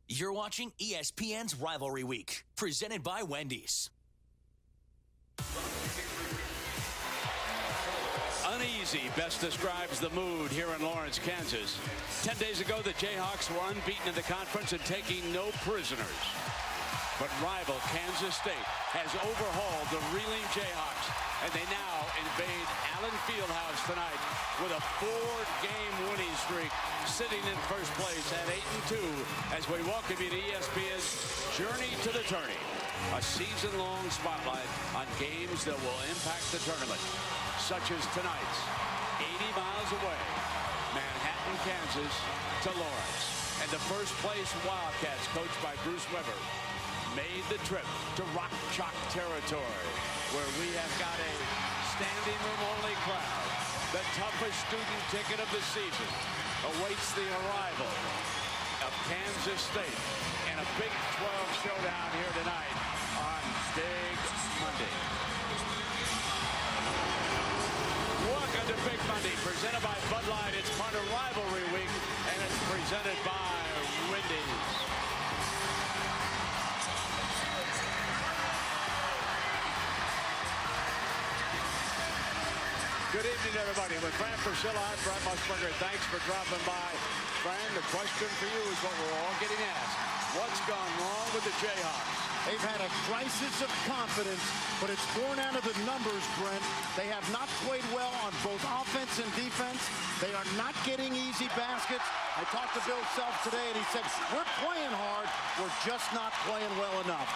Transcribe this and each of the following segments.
You're watching ESPN's Rivalry Week, presented by Wendy's. Uneasy best describes the mood here in Lawrence, Kansas. 10 days ago, the Jayhawks were unbeaten in the conference and taking no prisoners. But rival Kansas State has overhauled the reeling Jayhawks, and they now invade Allen Fieldhouse tonight with a 4-game winning streak, sitting in first place at 8-2 as we welcome you to ESPN's Journey to the Tourney, a season-long spotlight on games that will impact the tournament, such as tonight's 80 miles away, Manhattan, Kansas to Lawrence. And the first place Wildcats, coached by Bruce Weber, made the trip to Rock Chalk territory, where we have got a standing room only crowd. The toughest student ticket of the season awaits the arrival of Kansas State and a Big 12 showdown here tonight on Big Monday. Welcome to Big Monday, presented by Bud Light. It's part of Rivalry Week, and it's presented by Wendy's. Good evening, everybody. With Fran Priscilla, I'm Brett Musburger. Thanks for dropping by. Fran, the question for you is what we're all getting asked. What's gone wrong with the Jayhawks? They've had a crisis of confidence, but it's born out of the numbers, Brent. They have not played well on both offense and defense. They are not getting easy baskets. I talked to Bill Self today, and he said, we're playing hard. We're just not playing well enough.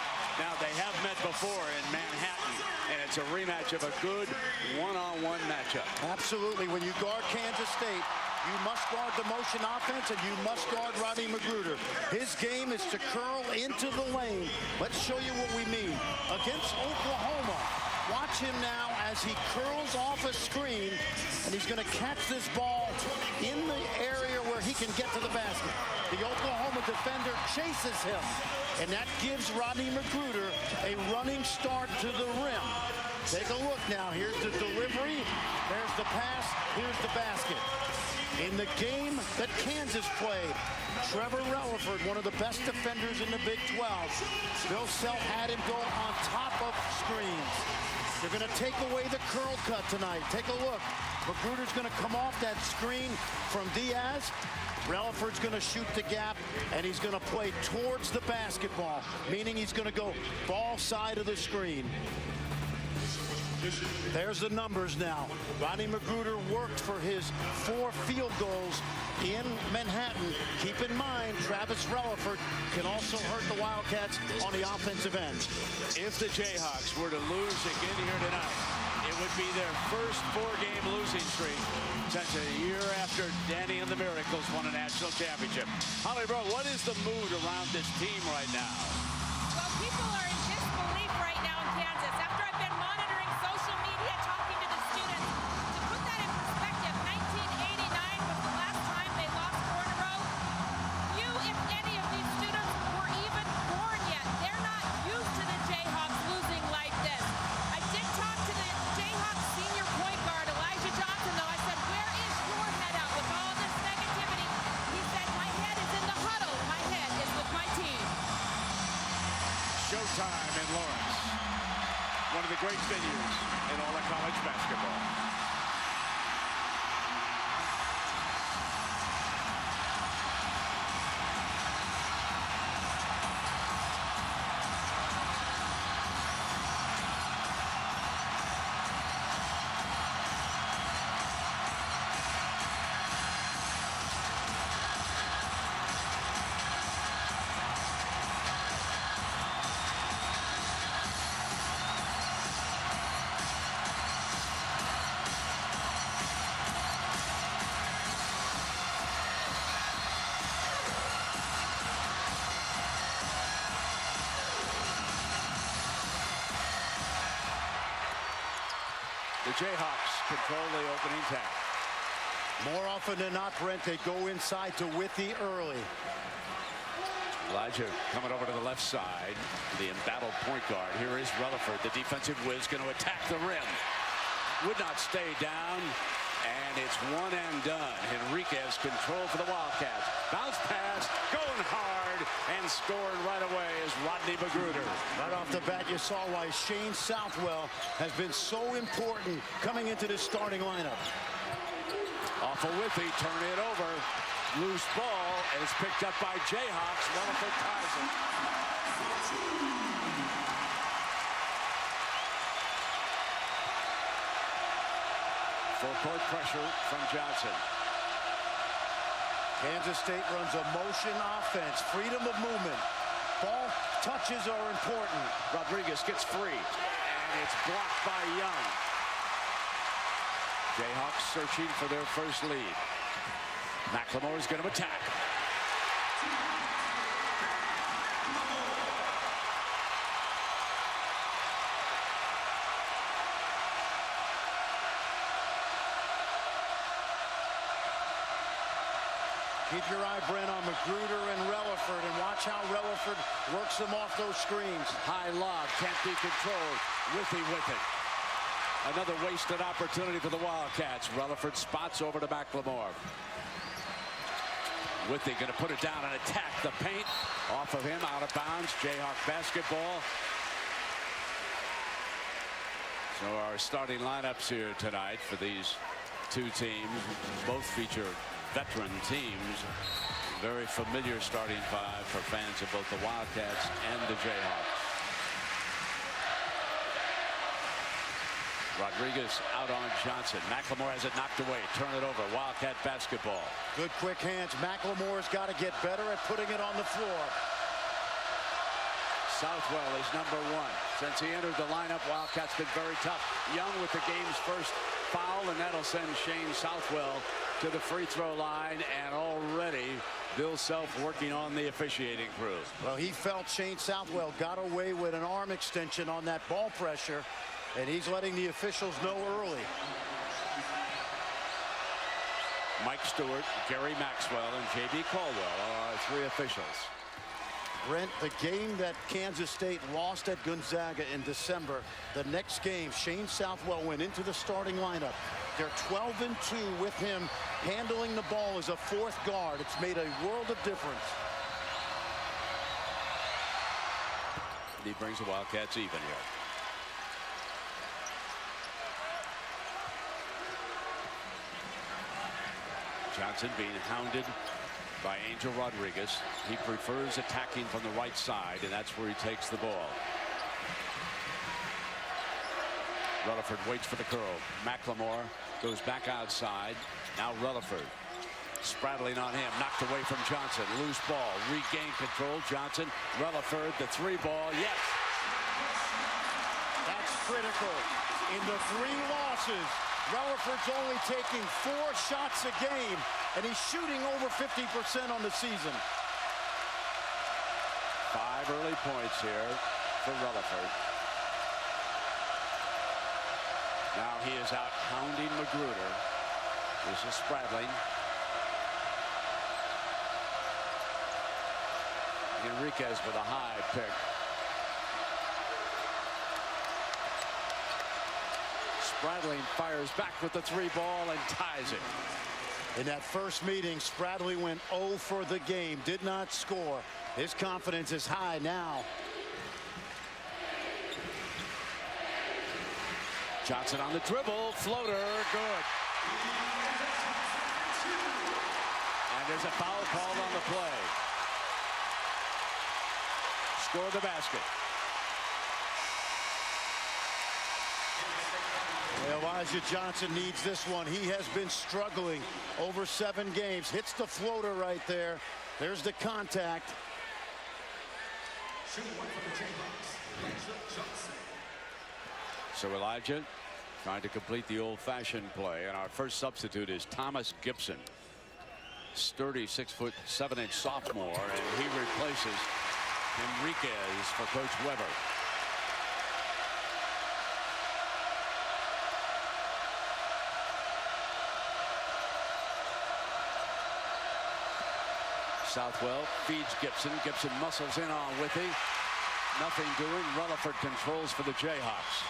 Now, they have met before in Manhattan, and it's a rematch of a good one-on-one matchup. Absolutely. When you guard Kansas State, you must guard the motion offense, and you must guard Rodney McGruder. His game is to curl into the lane. Let's show you what we mean. Against Oklahoma, watch him now as he curls off a screen, and he's going to catch this ball in the area where he can get to the basket. The Oklahoma defender chases him, and that gives Rodney McGruder a running start to the rim. Take a look now. Here's the delivery. There's the pass. Here's the basket. In the game that Kansas played, Trevor Relaford, one of the best defenders in the Big 12. Bill Self had him go on top of screens. They're going to take away the curl cut tonight. Take a look. McGruder's going to come off that screen from Diaz. Relaford's going to shoot the gap, and he's going to play towards the basketball, meaning he's going to go ball side of the screen. There's the numbers now. Rodney McGruder worked for his 4 field goals in Manhattan. Keep in mind, Travis Relaford can also hurt the Wildcats on the offensive end. If the Jayhawks were to lose again here tonight, it would be their first 4-game losing streak since a year after Danny and the Miracles won a national championship. Holly Bro, what is the mood around this team right now? Well, people are in disbelief right now in Kansas. After I've been monitoring social media, talking to the students, to put that in perspective, 1989 was the last time they lost 4 in a row. Few, if any, of these students were even born yet. They're not used to the Jayhawks losing like this. I did talk to the Jayhawks senior point guard, Elijah Johnson, though. I said, where is your head at with all this negativity? He said, my head is in the huddle. My head is with my team. Showtime in Lawrence, one of the great venues in all of college basketball. The Jayhawks control the opening tap. More often than not, Brent, they go inside to Withy early. Elijah coming over to the left side. The embattled point guard. Here is Relaford, the defensive whiz, going to attack the rim. Would not stay down. And it's one and done. Henriquez control for the Wildcats. Bounce pass, going hard, and scoring right away is Rodney Magruder. Right off the bat, you saw why Shane Southwell has been so important coming into this starting lineup. Off of Withy, turn it over. Loose ball, and it's picked up by Jayhawks. Rutherford ties it. Full court pressure from Johnson. Kansas State runs a motion offense, freedom of movement. Ball touches are important. Rodriguez gets free, and it's blocked by Young. Jayhawks searching for their first lead. McLemore's going to attack. Keep your eye, Brent, on Magruder and Relaford, and watch how Relaford works them off those screens. High lob, can't be controlled. Withy with it. Another wasted opportunity for the Wildcats. Relaford spots over to McLemore. Withy going to put it down and attack the paint. Off of him, out of bounds. Jayhawk basketball. So our starting lineups here tonight for these two teams. Both feature veteran teams. Very familiar starting five for fans of both the Wildcats and the Jayhawks. Rodriguez out on Johnson. McLemore has it knocked away. Turn it over. Wildcat basketball. Good quick hands. McLemore's got to get better at putting it on the floor. Southwell is number one. Since he entered the lineup, Wildcats been very tough. Young with the game's first foul, and that'll send Shane Southwell to the free throw line. And already Bill Self working on the officiating crew. Well, he felt Shane Southwell got away with an arm extension on that ball pressure, and he's letting the officials know early. Mike Stewart, Gary Maxwell, and J.B. Caldwell are our three officials. Brent, the game that Kansas State lost at Gonzaga in December, the next game, Shane Southwell went into the starting lineup. They're 12-2 with him handling the ball as a fourth guard. It's made a world of difference. He brings the Wildcats even here. Johnson being hounded by Angel Rodriguez. He prefers attacking from the right side, and that's where he takes the ball. Rutherford waits for the curl. McLemore goes back outside. Now Rutherford spraddling on him, knocked away from Johnson. Loose ball, regain control. Johnson, Rutherford, the three ball. Yes. That's critical. In the three losses, Rutherford's only taking 4 shots a game, and he's shooting over 50% on the season. 5 early points here for Rutherford. Now he is out hounding Magruder. This is Spradling. Henriquez with a high pick. Spradling fires back with the three ball and ties it. In that first meeting, Spradley went 0 for the game, did not score. His confidence is high now. Johnson on the dribble, floater, good. And there's a foul called on the play. Score the basket. Well, Elijah Johnson needs this one. He has been struggling over 7 games. Hits the floater right there. There's the contact. So Elijah trying to complete the old-fashioned play, and our first substitute is Thomas Gibson, sturdy 6'7" sophomore, and he replaces Henriquez for Coach Weber. Southwell feeds Gibson. Gibson muscles in on Withy. Nothing doing. Rutherford controls for the Jayhawks.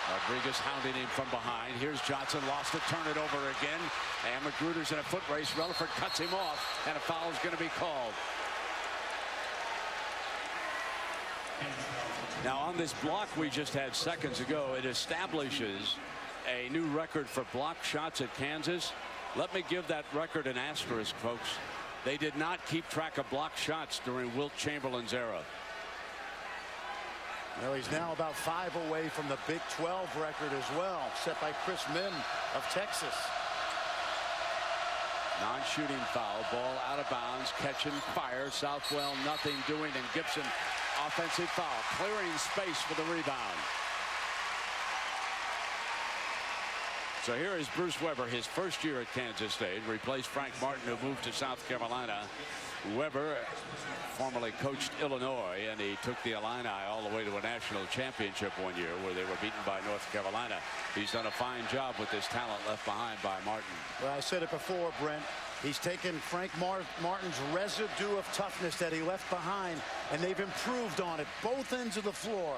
Rodriguez hounding him from behind. Here's Johnson, lost it, turn it over again. And Magruder's in a foot race. Relaford cuts him off, and a foul is going to be called. Now on this block we just had seconds ago, it establishes a new record for block shots at Kansas. Let me give that record an asterisk, folks. They did not keep track of block shots during Wilt Chamberlain's era. Well, he's now about 5 away from the Big 12 record as well, set by Chris Mim of Texas. Non-shooting foul, ball out of bounds, catch and fire. Southwell nothing doing, and Gibson offensive foul, clearing space for the rebound. So here is Bruce Weber, his first year at Kansas State, replaced Frank Martin, who moved to South Carolina. Weber formerly coached Illinois, and he took the Illini all the way to a national championship one year where they were beaten by North Carolina. He's done a fine job with this talent left behind by Martin. Well, I said it before, Brent. He's taken Frank Martin's residue of toughness that he left behind, and they've improved on it, both ends of the floor.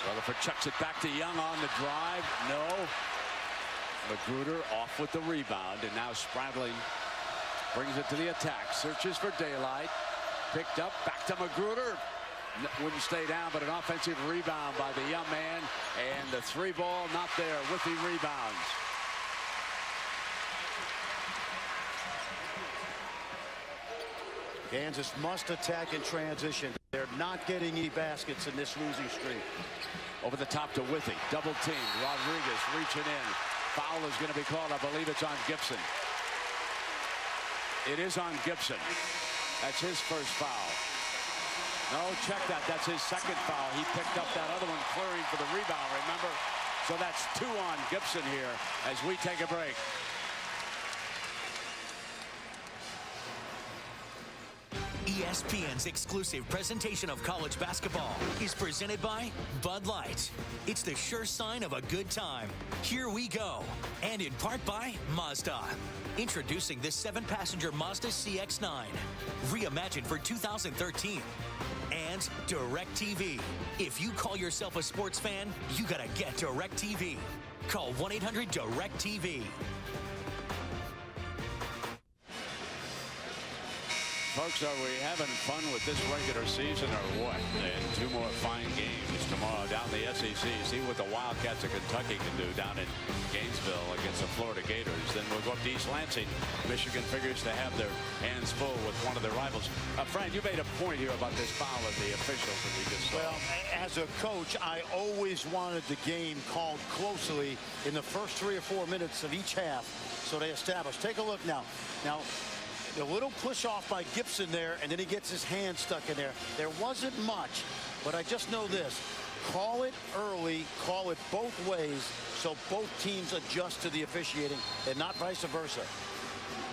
Rutherford chucks it back to Young on the drive. No. Magruder off with the rebound, and now Spradling brings it to the attack. Searches for daylight. Picked up. Back to Magruder. Wouldn't stay down, but an offensive rebound by the young man. And the three ball not there. Withey rebounds. Kansas must attack in transition. They're not getting any baskets in this losing streak. Over the top to Withey. Double team. Rodriguez reaching in. Foul is going to be called. I believe it's on Gibson. It is on Gibson. That's his first foul. No, check that. That's his second foul. He picked up that other one, clearing for the rebound, remember? So that's 2 on Gibson here as we take a break. ESPN's exclusive presentation of college basketball is presented by Bud Light. It's the sure sign of a good time. Here we go. And in part by Mazda. Introducing the 7-passenger Mazda CX-9. Reimagined for 2013. And DirecTV. If you call yourself a sports fan, you gotta get DirecTV. Call 1-800-DirecTV. Folks, are we having fun with this regular season or what? And 2 more fine games tomorrow down the SEC. See what the Wildcats of Kentucky can do down in Gainesville against the Florida Gators. Then we'll go up to East Lansing. Michigan figures to have their hands full with one of their rivals. Fran, you made a point here about this foul of the officials that we just saw. Well, as a coach, I always wanted the game called closely in the first 3 or 4 minutes of each half. So they established. Take a look now. Now, a little push off by Gibson there, and then he gets his hand stuck in there. There wasn't much, but I just know this. Call it early, call it both ways, so both teams adjust to the officiating and not vice versa.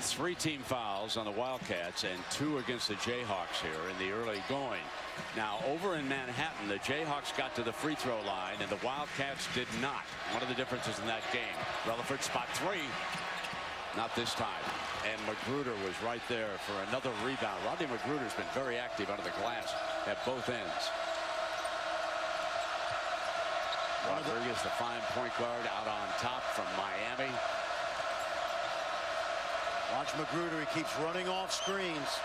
3 team fouls on the Wildcats and 2 against the Jayhawks here in the early going. Now over in Manhattan, the Jayhawks got to the free throw line and the Wildcats did not. One of the differences in that game. Relaford spot 3. Not this time. And Magruder was right there for another rebound. Rodney Magruder's been very active under the glass at both ends. Rodriguez, the fine point guard, out on top from Miami. Watch Magruder. He keeps running off screens.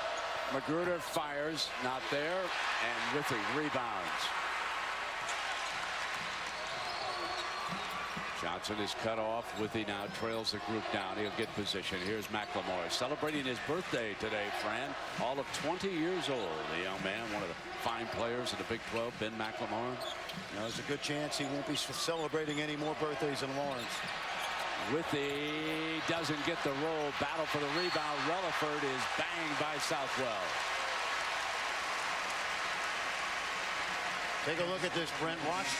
Magruder fires, not there, and Withey rebounds. Johnson is cut off. Withey now trails the group down. He'll get position. Here's McLemore celebrating his birthday today, Fran. All of 20 years old. The young man, one of the fine players of the Big 12, Ben McLemore. You know, there's a good chance he won't be celebrating any more birthdays in Lawrence. Withey doesn't get the roll. Battle for the rebound. Relaford is banged by Southwell. Take a look at this, Brent. Watch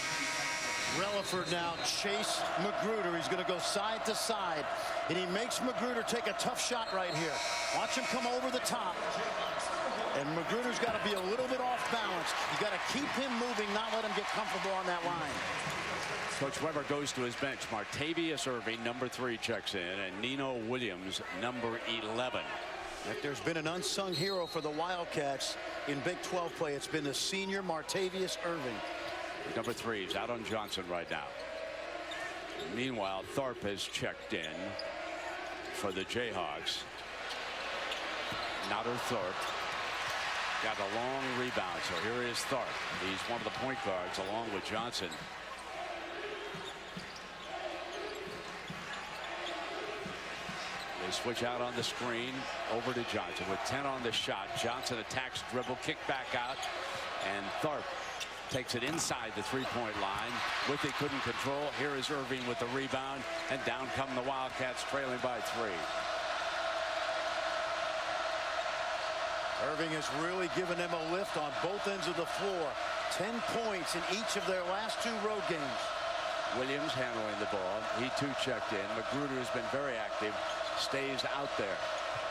Relaford now chase Magruder. He's going to go side to side, and he makes Magruder take a tough shot right here. Watch him come over the top, and Magruder's got to be a little bit off balance. You got to keep him moving, not let him get comfortable on that line. Coach Weber goes to his bench. Martavius Irving, number 3, checks in, and Nino Williams, number 11. If there's been an unsung hero for the Wildcats in Big 12 play, it's been the senior Martavius Irving. Number 3 is out on Johnson right now. Meanwhile, Thorpe has checked in for the Jayhawks. Nader Thorpe got a long rebound. So here is Thorpe. He's one of the point guards along with Johnson. They switch out on the screen over to Johnson with 10 on the shot. Johnson attacks, dribble, kick back out, and Thorpe takes it inside the three-point line. Withy couldn't control. Here is Irving with the rebound, and down come the Wildcats, trailing by 3. Irving has really given them a lift on both ends of the floor. 10 points in each of their last 2 road games. Williams handling the ball. He too checked in. Magruder has been very active. Stays out there.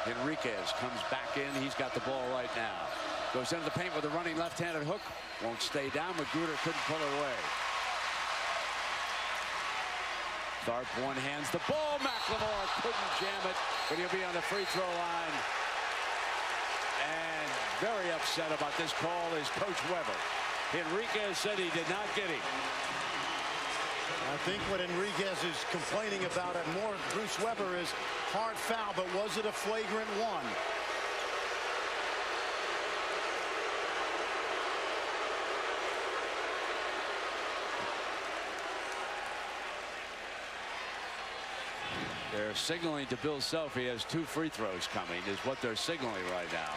Enriquez comes back in. He's got the ball right now. Goes into the paint with a running left-handed hook. Won't stay down. Magruder couldn't pull it away. Thorpe one-hands the ball. McLemore couldn't jam it, but he'll be on the free throw line. And very upset about this call is Coach Weber. Enriquez said he did not get him. I think what Enriquez is complaining about and more Bruce Weber is hard foul, but was it a flagrant one? They're signaling to Bill Self he has 2 free throws coming is what they're signaling right now.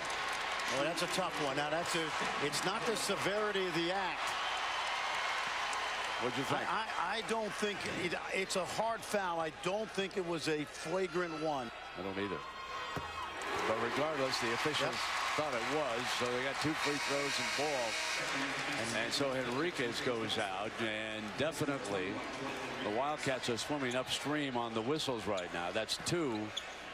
Well, that's a tough one. Now it's not the severity of the act. What'd you think? I don't think it's a hard foul. I don't think it was a flagrant one. I don't either. But regardless, the officials thought it was, so they got 2 free throws and ball. And so Enriquez goes out, and definitely the Wildcats are swimming upstream on the whistles right now. That's 2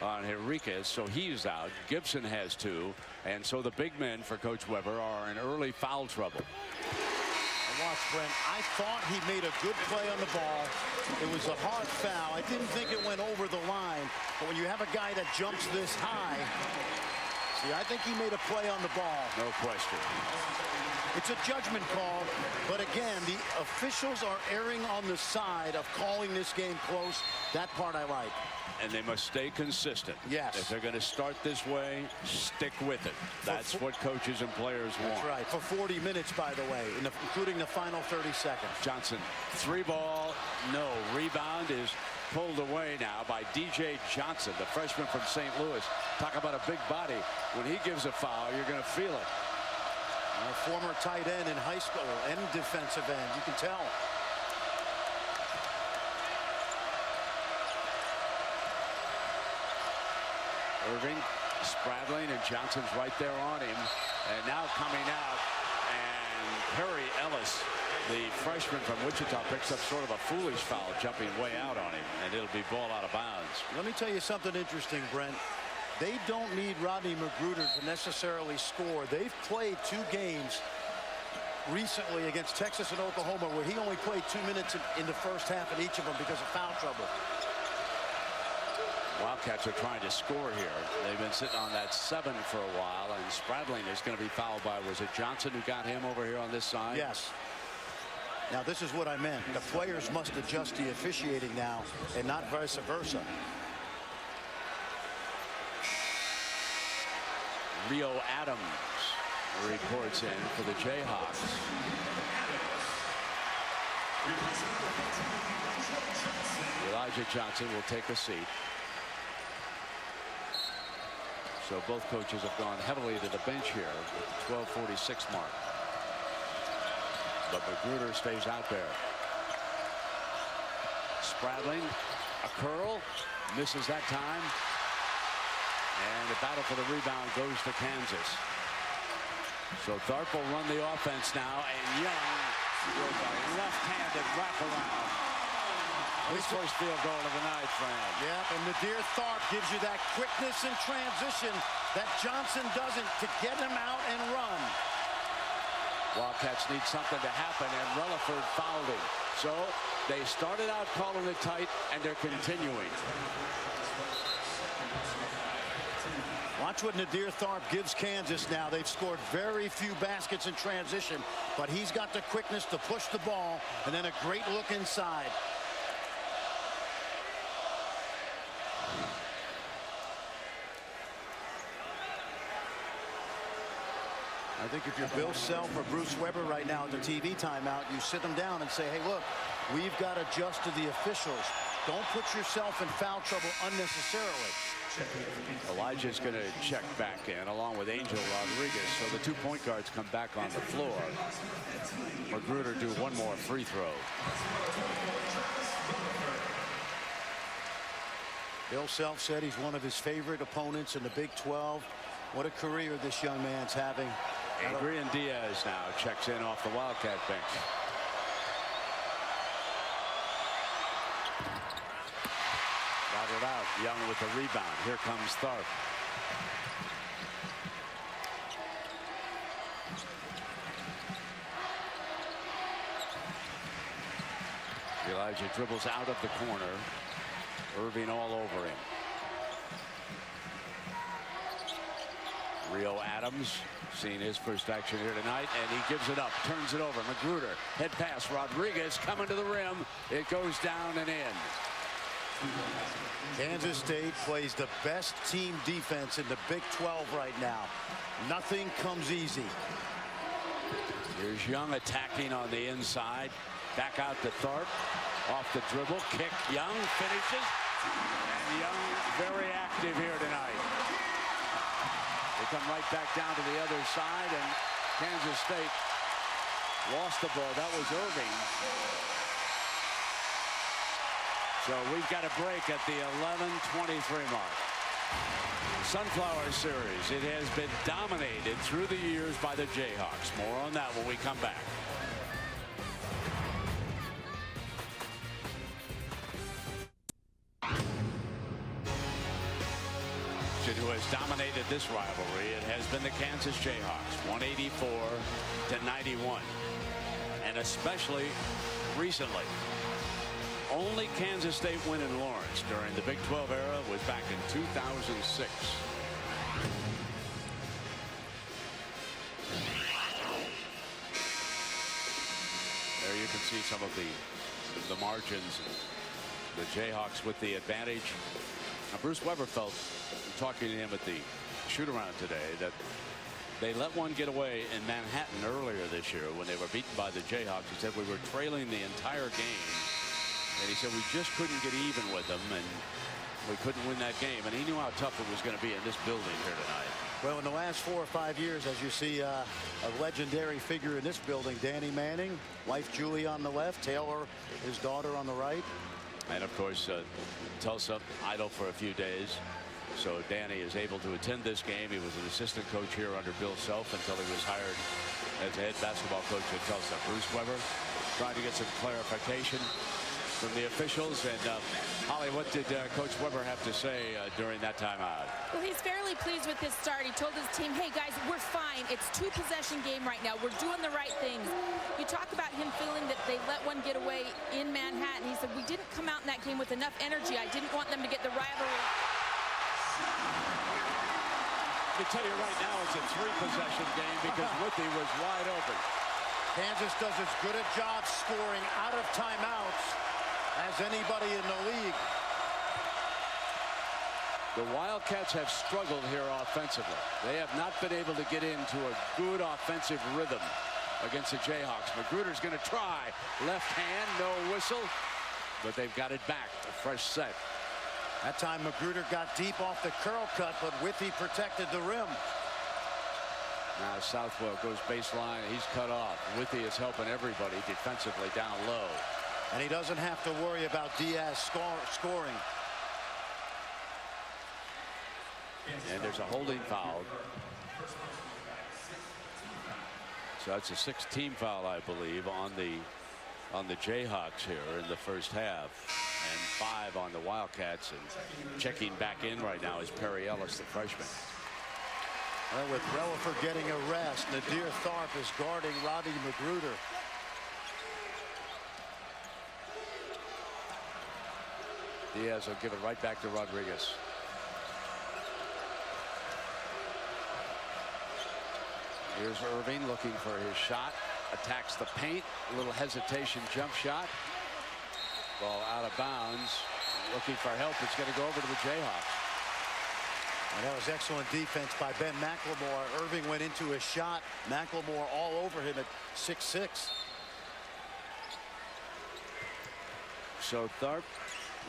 on Enriquez, so he's out. Gibson has 2, and so the big men for Coach Weber are in early foul trouble. Watch, Brent. I thought he made a good play on the ball. It was a hard foul. I didn't think it went over the line. But when you have a guy that jumps this high, see, I think he made a play on the ball. No question. It's a judgment call. But again, the officials are erring on the side of calling this game close. That part I like. And they must stay consistent. Yes. If they're going to start this way, stick with it. That's what coaches and players want. That's right. For 40 minutes, by the way, including the final 30 seconds. Johnson, 3 ball, no. Rebound is pulled away now by DJ Johnson, the freshman from St. Louis. Talk about a big body. When he gives a foul, you're going to feel it. A former tight end in high school and defensive end. You can tell. Irving spraddling, and Johnson's right there on him. And now coming out, and Harry Ellis, the freshman from Wichita, picks up sort of a foolish foul, jumping way out on him, and it'll be ball out of bounds. Let me tell you something interesting, Brent. They don't need Rodney Magruder to necessarily score. They've played 2 games recently against Texas and Oklahoma where he only played 2 minutes in the first half in each of them because of foul trouble. Wildcats are trying to score here. They've been sitting on that 7 for a while, and Spradling is going to be fouled by, was it Johnson who got him over here on this side? Yes. Now this is what I meant. The players must adjust the officiating now and not vice versa. Rio Adams reports in for the Jayhawks. Elijah Johnson will take a seat. So both coaches have gone heavily to the bench here with the 12:46 mark. But Magruder stays out there. Spradling, a curl, misses that time. And the battle for the rebound goes to Kansas. So Thorpe will run the offense now, and Young with a left-handed wraparound. His first field goal of the night, Fran. Yeah, and Nader Thorpe gives you that quickness in transition that Johnson doesn't to get him out and run. Wildcats need something to happen, and Rutherford fouled him. So they started out calling it tight, and they're continuing. Watch what Nadir Tharp gives Kansas now. They've scored very few baskets in transition, but he's got the quickness to push the ball, and then a great look inside. I think if you're Bill Self or Bruce Weber right now at the TV timeout, you sit them down and say, hey, look, we've got to adjust to the officials. Don't put yourself in foul trouble unnecessarily. Elijah's going to check back in along with Angel Rodriguez. So the 2 point guards come back on the floor. Magruder do one more free throw. Bill Self said he's one of his favorite opponents in the Big 12. What a career this young man's having. Adrian Diaz now checks in off the Wildcat bench. Got it out. Young with the rebound. Here comes Tharp. Elijah dribbles out of the corner. Irving all over him. Rio Adams seeing his first action here tonight, and he gives it up, turns it over. Magruder, head pass, Rodriguez coming to the rim. It goes down and in. Kansas State plays the best team defense in the Big 12 right now. Nothing comes easy. Here's Young attacking on the inside. Back out to Tharp. Off the dribble, kick. Young finishes. And Young very active here tonight. They come right back down to the other side, and Kansas State lost the ball. That was Irving. So we've got a break at the 11:23 mark. Sunflower Series. It has been dominated through the years by the Jayhawks. More on that when we come back. Who has dominated this rivalry? It has been the Kansas Jayhawks, 184-91, and especially recently, only Kansas State win in Lawrence during the Big 12 era was back in 2006. There you can see some of the margins. The Jayhawks with the advantage. Now, Bruce Weber felt, talking to him at the shoot-around today, that they let one get away in Manhattan earlier this year when they were beaten by the Jayhawks. He said we were trailing the entire game, and he said we just couldn't get even with them, and we couldn't win that game. And he knew how tough it was going to be in this building here tonight. Well, in the last 4 or 5 years, as you see a legendary figure in this building, Danny Manning, wife Julie on the left, Taylor, his daughter, on the right. And of course, Tulsa idle for a few days. So Danny is able to attend this game. He was an assistant coach here under Bill Self until he was hired as a head basketball coach at Tulsa. Bruce Weber trying to get some clarification from the officials. And Holly, what did Coach Weber have to say during that timeout? Well, he's fairly pleased with his start. He told his team, hey, guys, we're fine. It's 2-possession game right now. We're doing the right things. You talk about him feeling that they let one get away in Manhattan. He said, we didn't come out in that game with enough energy. I didn't want them to get the rivalry. Let me tell you right now, it's a 3-possession game because Withey was wide open. Kansas does as good a job scoring out of timeouts as anybody in the league. The Wildcats have struggled here offensively. They have not been able to get into a good offensive rhythm against the Jayhawks. Magruder's going to try. Left hand, no whistle, but they've got it back. A fresh set. That time Magruder got deep off the curl cut, but Withey protected the rim. Now Southwell goes baseline. He's cut off. Withey is helping everybody defensively down low. And he doesn't have to worry about Diaz scoring. And there's a holding foul. So that's a 6th-team foul, I believe, on the Jayhawks here in the first half. And 5 on the Wildcats. And checking back in right now is Perry Ellis, the freshman. Well, with Relaford getting a rest, Nadir Tharp is guarding Rodney Magruder. Diaz will give it right back to Rodriguez. Here's Irving looking for his shot. Attacks the paint. A little hesitation jump shot. Ball out of bounds. Looking for help. It's going to go over to the Jayhawks. And that was excellent defense by Ben McLemore. Irving went into his shot. McLemore all over him at 6'6". So Tharp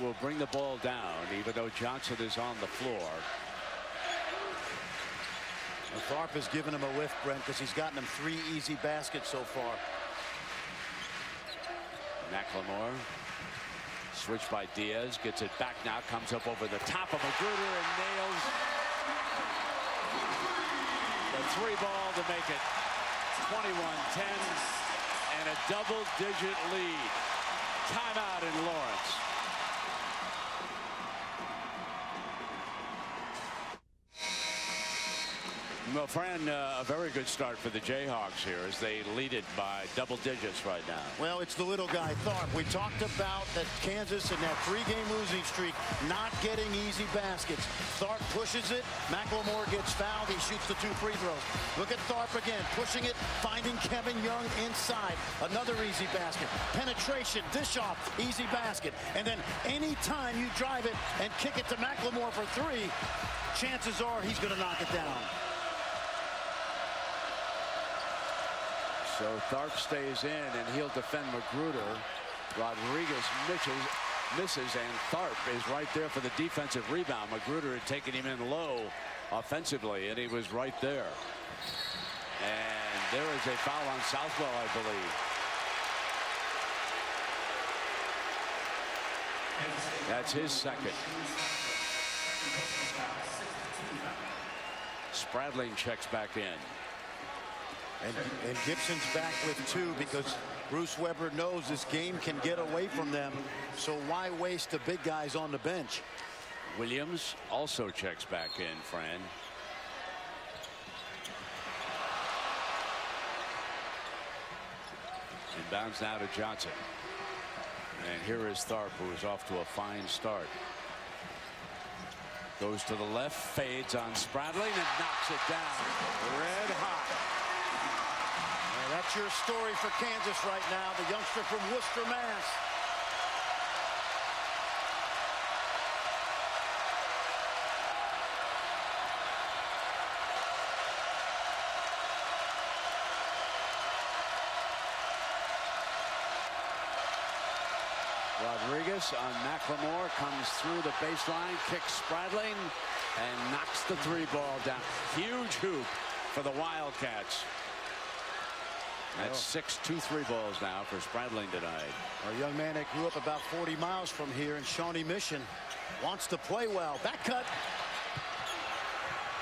will bring the ball down, even though Johnson is on the floor. And Tharp has given him a lift, Brent, because he's gotten him 3 easy baskets so far. McLemore. Switch by Diaz. Gets it back now. Comes up over the top of Magruder and nails the 3 ball to make it 21-10 and a double-digit lead. Timeout in Lawrence. Well, Fran, a very good start for the Jayhawks here as they lead it by double digits right now. Well, it's the little guy, Tharp. We talked about that Kansas in that 3-game losing streak not getting easy baskets. Tharp pushes it. McLemore gets fouled. He shoots the 2 free throws. Look at Tharp again, pushing it, finding Kevin Young inside. Another easy basket. Penetration, dish off, easy basket. And then anytime you drive it and kick it to McLemore for 3, chances are he's going to knock it down. So Tharp stays in, and he'll defend Magruder. Rodriguez misses, and Tharp is right there for the defensive rebound. Magruder had taken him in low offensively, and he was right there. And there is a foul on Southwell, I believe. That's his second. Spradling checks back in. And Gibson's back with 2 because Bruce Weber knows this game can get away from them. So why waste the big guys on the bench? Williams also checks back in, Fran. Inbounds now to Johnson. And here is Tharp, who is off to a fine start. Goes to the left, fades on Spradling, and knocks it down. Red hot. That's your story for Kansas right now, the youngster from Worcester, Mass. Rodriguez on McLemore comes through the baseline, kicks Spradling, and knocks the 3 ball down. Huge hoop for the Wildcats. That's 6 2-3 balls now for Spradling tonight. A young man that grew up about 40 miles from here in Shawnee Mission wants to play well. Back cut.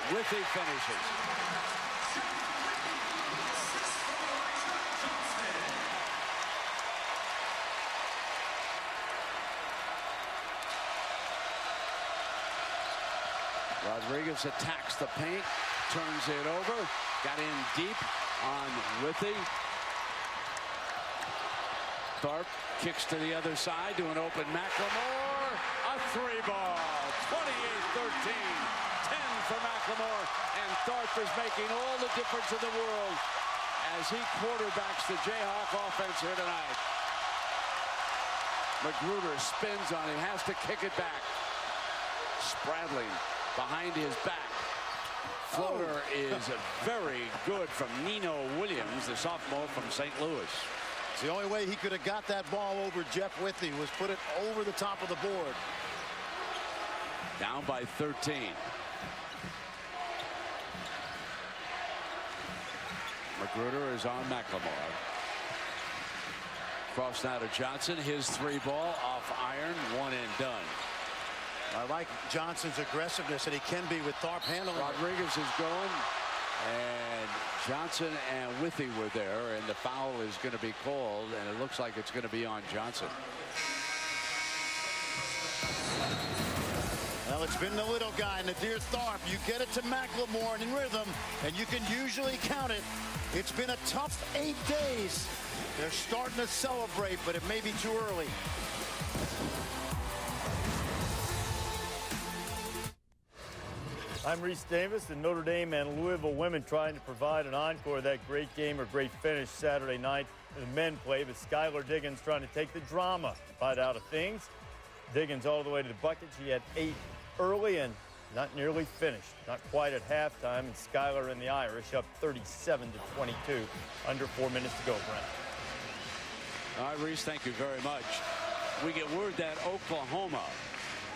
Withy finishes. Rodriguez attacks the paint, turns it over, got in deep on Withy. Tharp kicks to the other side to an open McLemore. A 3 ball. 28-13. 10 for McLemore. And Tharp is making all the difference in the world as he quarterbacks the Jayhawk offense here tonight. Magruder spins on him, has to kick it back. Spradling behind his back. Floater is very good from Nino Williams, the sophomore from St. Louis. It's the only way he could have got that ball over Jeff Withy was put it over the top of the board. Down by 13. Magruder is on McLemore. Cross now to Johnson. His 3 ball off iron. 1 and done. I like Johnson's aggressiveness, and he can be with Tharp handling. Rodriguez is going, and Johnson and Withy were there, and the foul is going to be called, and it looks like it's going to be on Johnson. Well, it's been the little guy, Nadir Tharp. You get it to McLemore in rhythm, and you can usually count it. It's been a tough 8 days. They're starting to celebrate, but it may be too early. I'm Reese Davis, and Notre Dame and Louisville women trying to provide an encore of that great game or great finish Saturday night. The men play, but Skylar Diggins trying to take the drama right out of things. Diggins all the way to the bucket. She had 8 early and not nearly finished. Not quite at halftime, and Skylar and the Irish up 37-22. Under 4 minutes to go, Brent. All right, Reese, thank you very much. We get word that Oklahoma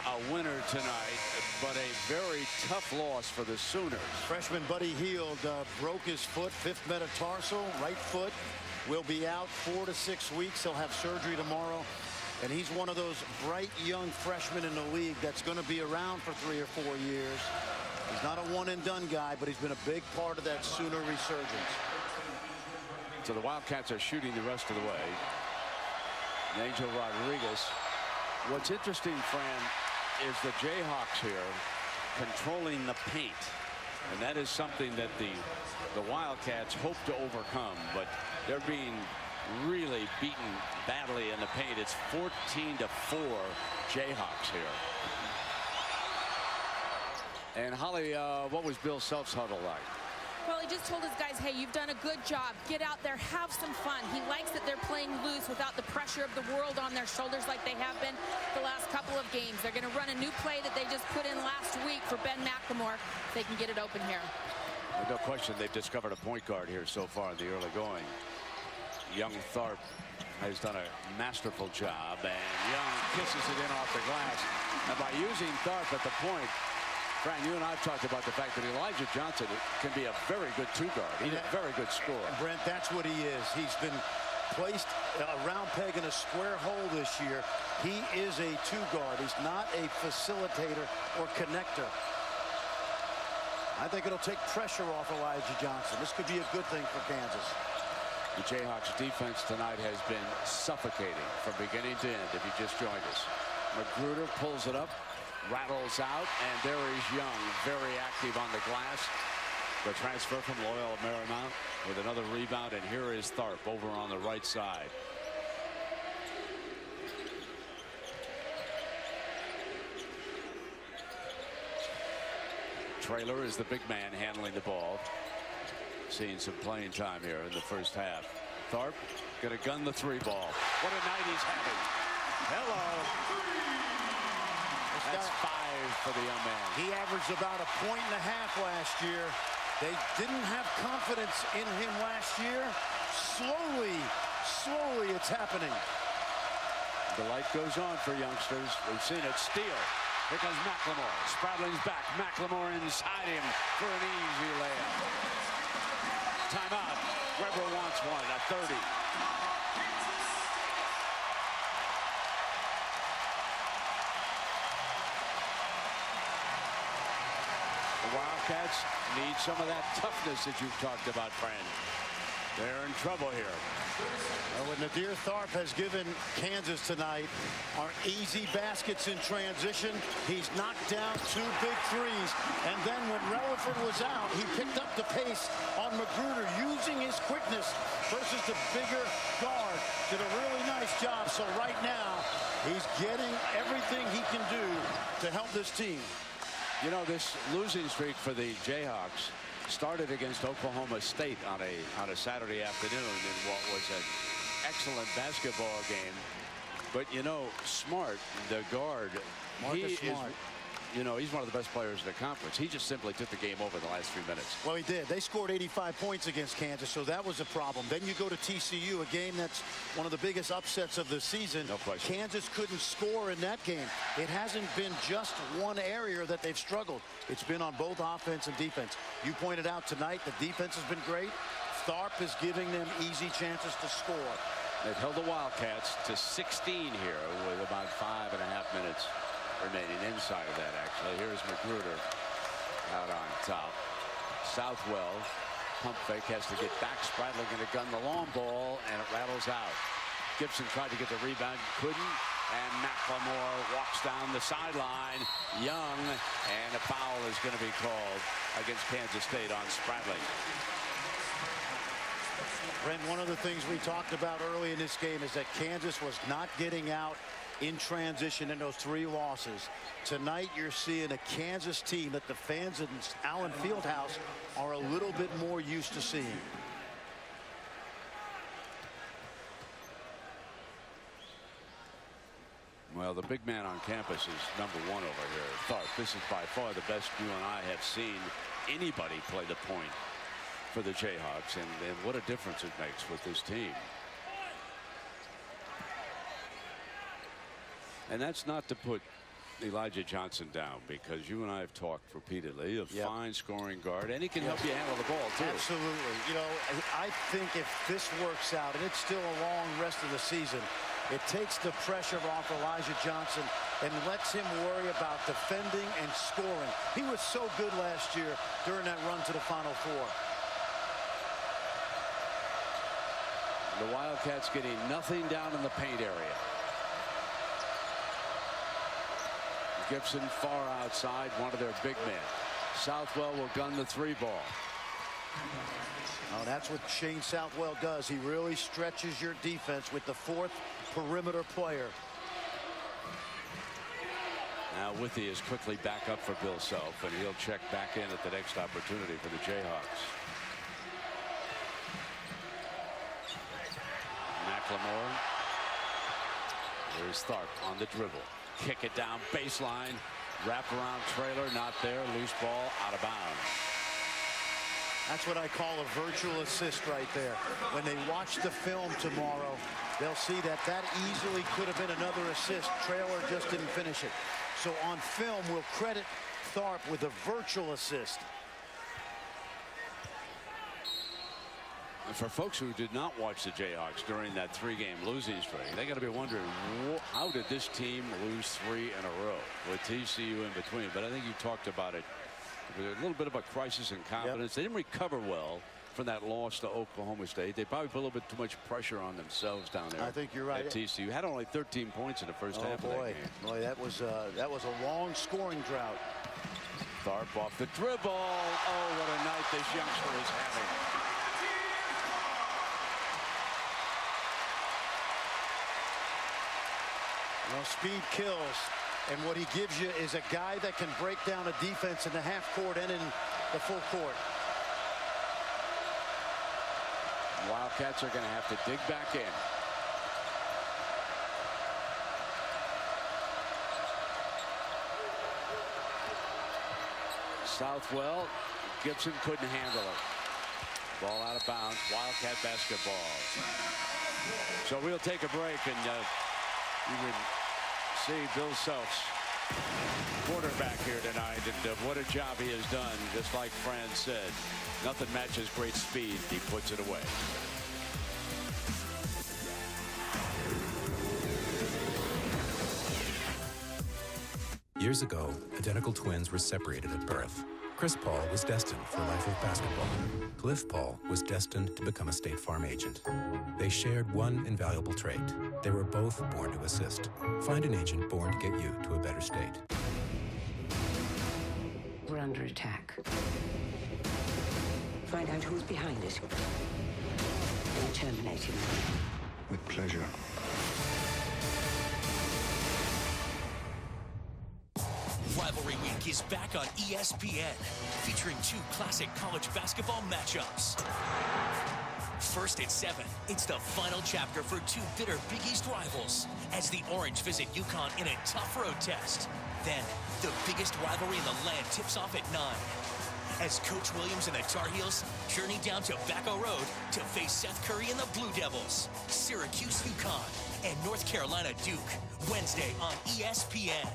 a winner tonight, but a very tough loss for the Sooners. Freshman Buddy Hield broke his foot, 5th metatarsal, right foot. Will be out 4 to 6 weeks. He'll have surgery tomorrow. And he's one of those bright young freshmen in the league that's going to be around for 3 or 4 years. He's not a one-and-done guy, but he's been a big part of that Sooner resurgence. So the Wildcats are shooting the rest of the way. Angel Rodriguez. What's interesting, Fran, is the Jayhawks here controlling the paint. And that is something that the Wildcats hope to overcome, but they're being really beaten badly in the paint. It's 14-4 Jayhawks here. And Holly, what was Bill Self's huddle like? Well, he just told his guys, hey, you've done a good job. Get out there, have some fun. He likes that they're playing loose without the pressure of the world on their shoulders like they have been the last couple of games. They're going to run a new play that they just put in last week for Ben McLemore. They can get it open here. No question they've discovered a point guard here so far in the early going. Young Tharp has done a masterful job, and Young kisses it in off the glass. And by using Tharp at the point, Fran, you and I have talked about the fact that Elijah Johnson can be a very good 2-guard. He's a very good scorer. And Brent, that's what he is. He's been placed a round peg in a square hole this year. He is a 2-guard. He's not a facilitator or connector. I think it'll take pressure off Elijah Johnson. This could be a good thing for Kansas. The Jayhawks defense tonight has been suffocating from beginning to end, if you just joined us. Magruder pulls it up, rattles out, and there is Young, very active on the glass. The transfer from Loyola Marymount with another rebound, and here is Tharp over on the right side. Traylor is the big man handling the ball. Seeing some playing time here in the first half. Tharp gonna gun the 3-ball. What a night he's having. Hello. That's 5 for the young man. He averaged about 1.5 points last year. They didn't have confidence in him last year. Slowly it's happening. The light goes on for youngsters. We've seen it. Steal. Here comes McLemore. Spradling's back. McLemore inside him for an easy layup. Timeout. Weber wants one at 30. The Wildcats need some of that toughness that you've talked about, Fran. They're in trouble here. Well, what Nadir Tharp has given Kansas tonight are easy baskets in transition. He's knocked down 2 big threes. And then when Relaford was out, he picked up the pace on Magruder using his quickness versus the bigger guard. Did a really nice job. So right now, he's getting everything he can do to help this team. You know, this losing streak for the Jayhawks started against Oklahoma State on a Saturday afternoon in what was an excellent basketball game. But you know, Smart, the guard, Marcus Smart. You know, he's one of the best players in the conference. He just simply took the game over the last 3 minutes. Well, he did. They scored 85 points against Kansas, so that was a problem. Then you go to TCU, a game that's one of the biggest upsets of the season. No question. Kansas couldn't score in that game. It hasn't been just one area that they've struggled. It's been on both offense and defense. You pointed out tonight the defense has been great. Tharp is giving them easy chances to score. They've held the Wildcats to 16 here with about 5.5 minutes remaining. Inside of that, actually. Here's Magruder out on top. Southwell, pump fake, has to get back. Spradling going to gun the long ball, and it rattles out. Gibson tried to get the rebound, couldn't, and McLemore walks down the sideline. Young, and a foul is going to be called against Kansas State on Spradling. Brent, one of the things we talked about early in this game is that Kansas was not getting out in transition in those 3 losses. Tonight you're seeing a Kansas team that the fans in Allen Fieldhouse are a little bit more used to seeing. Well, the big man on campus is number 1 over here, Tharp. This is by far the best you and I have seen anybody play the point for the Jayhawks, and what a difference it makes with this team. And that's not to put Elijah Johnson down, because you and I have talked repeatedly. A fine scoring guard, and he can help you handle the ball too. Absolutely. You know, I think if this works out, and it's still a long rest of the season, it takes the pressure off Elijah Johnson and lets him worry about defending and scoring. He was so good last year during that run to the Final Four. The Wildcats getting nothing down in the paint area. Gibson far outside, one of their big men. Southwell will gun the 3 ball. Oh, that's what Shane Southwell does. He really stretches your defense with the 4th perimeter player. Now Withy is quickly back up for Bill Self, and he'll check back in at the next opportunity for the Jayhawks. McLemore. There's Tharp on the dribble. Kick it down baseline. Wrap around trailer, not there. Loose ball out of bounds. That's what I call a virtual assist right there. When they watch the film tomorrow, they'll see that easily could have been another assist. Trailer just didn't finish it. So on film, we'll credit Tharp with a virtual assist. And for folks who did not watch the Jayhawks during that 3-game losing streak, they got to be wondering, how did this team lose 3 in a row with TCU in between? But I think you talked about it. It was a little bit of a crisis in confidence. They didn't recover well from that loss to Oklahoma State. They probably put a little bit too much pressure on themselves down there. I think you're right. At TCU had only 13 points in the first half of that game. Boy, that was a long scoring drought. Tharp off the dribble. Oh, what a night this youngster is having. Well, speed kills, and what he gives you is a guy that can break down a defense in the half court and in the full court. Wildcats are going to have to dig back in. Southwell, Gibson couldn't handle it. Ball out of bounds. Wildcat basketball. So we'll take a break, and you can see Bill Self's quarterback here tonight, and what a job he has done. Just like Fran said, nothing matches great speed. He puts it away. Years ago, identical twins were separated at birth. Chris Paul was destined for a life of basketball. Cliff Paul was destined to become a State Farm agent. They shared one invaluable trait. They were both born to assist. Find an agent born to get you to a better state. We're under attack. Find out who's behind it. And terminate him. With pleasure. Rivalry Week is back on ESPN, featuring 2 classic college basketball matchups. First at 7, it's the final chapter for 2 bitter Big East rivals as the Orange visit UConn in a tough road test. Then, the biggest rivalry in the land tips off at 9 as Coach Williams and the Tar Heels journey down Tobacco Road to face Seth Curry and the Blue Devils, Syracuse UConn, and North Carolina Duke, Wednesday on ESPN.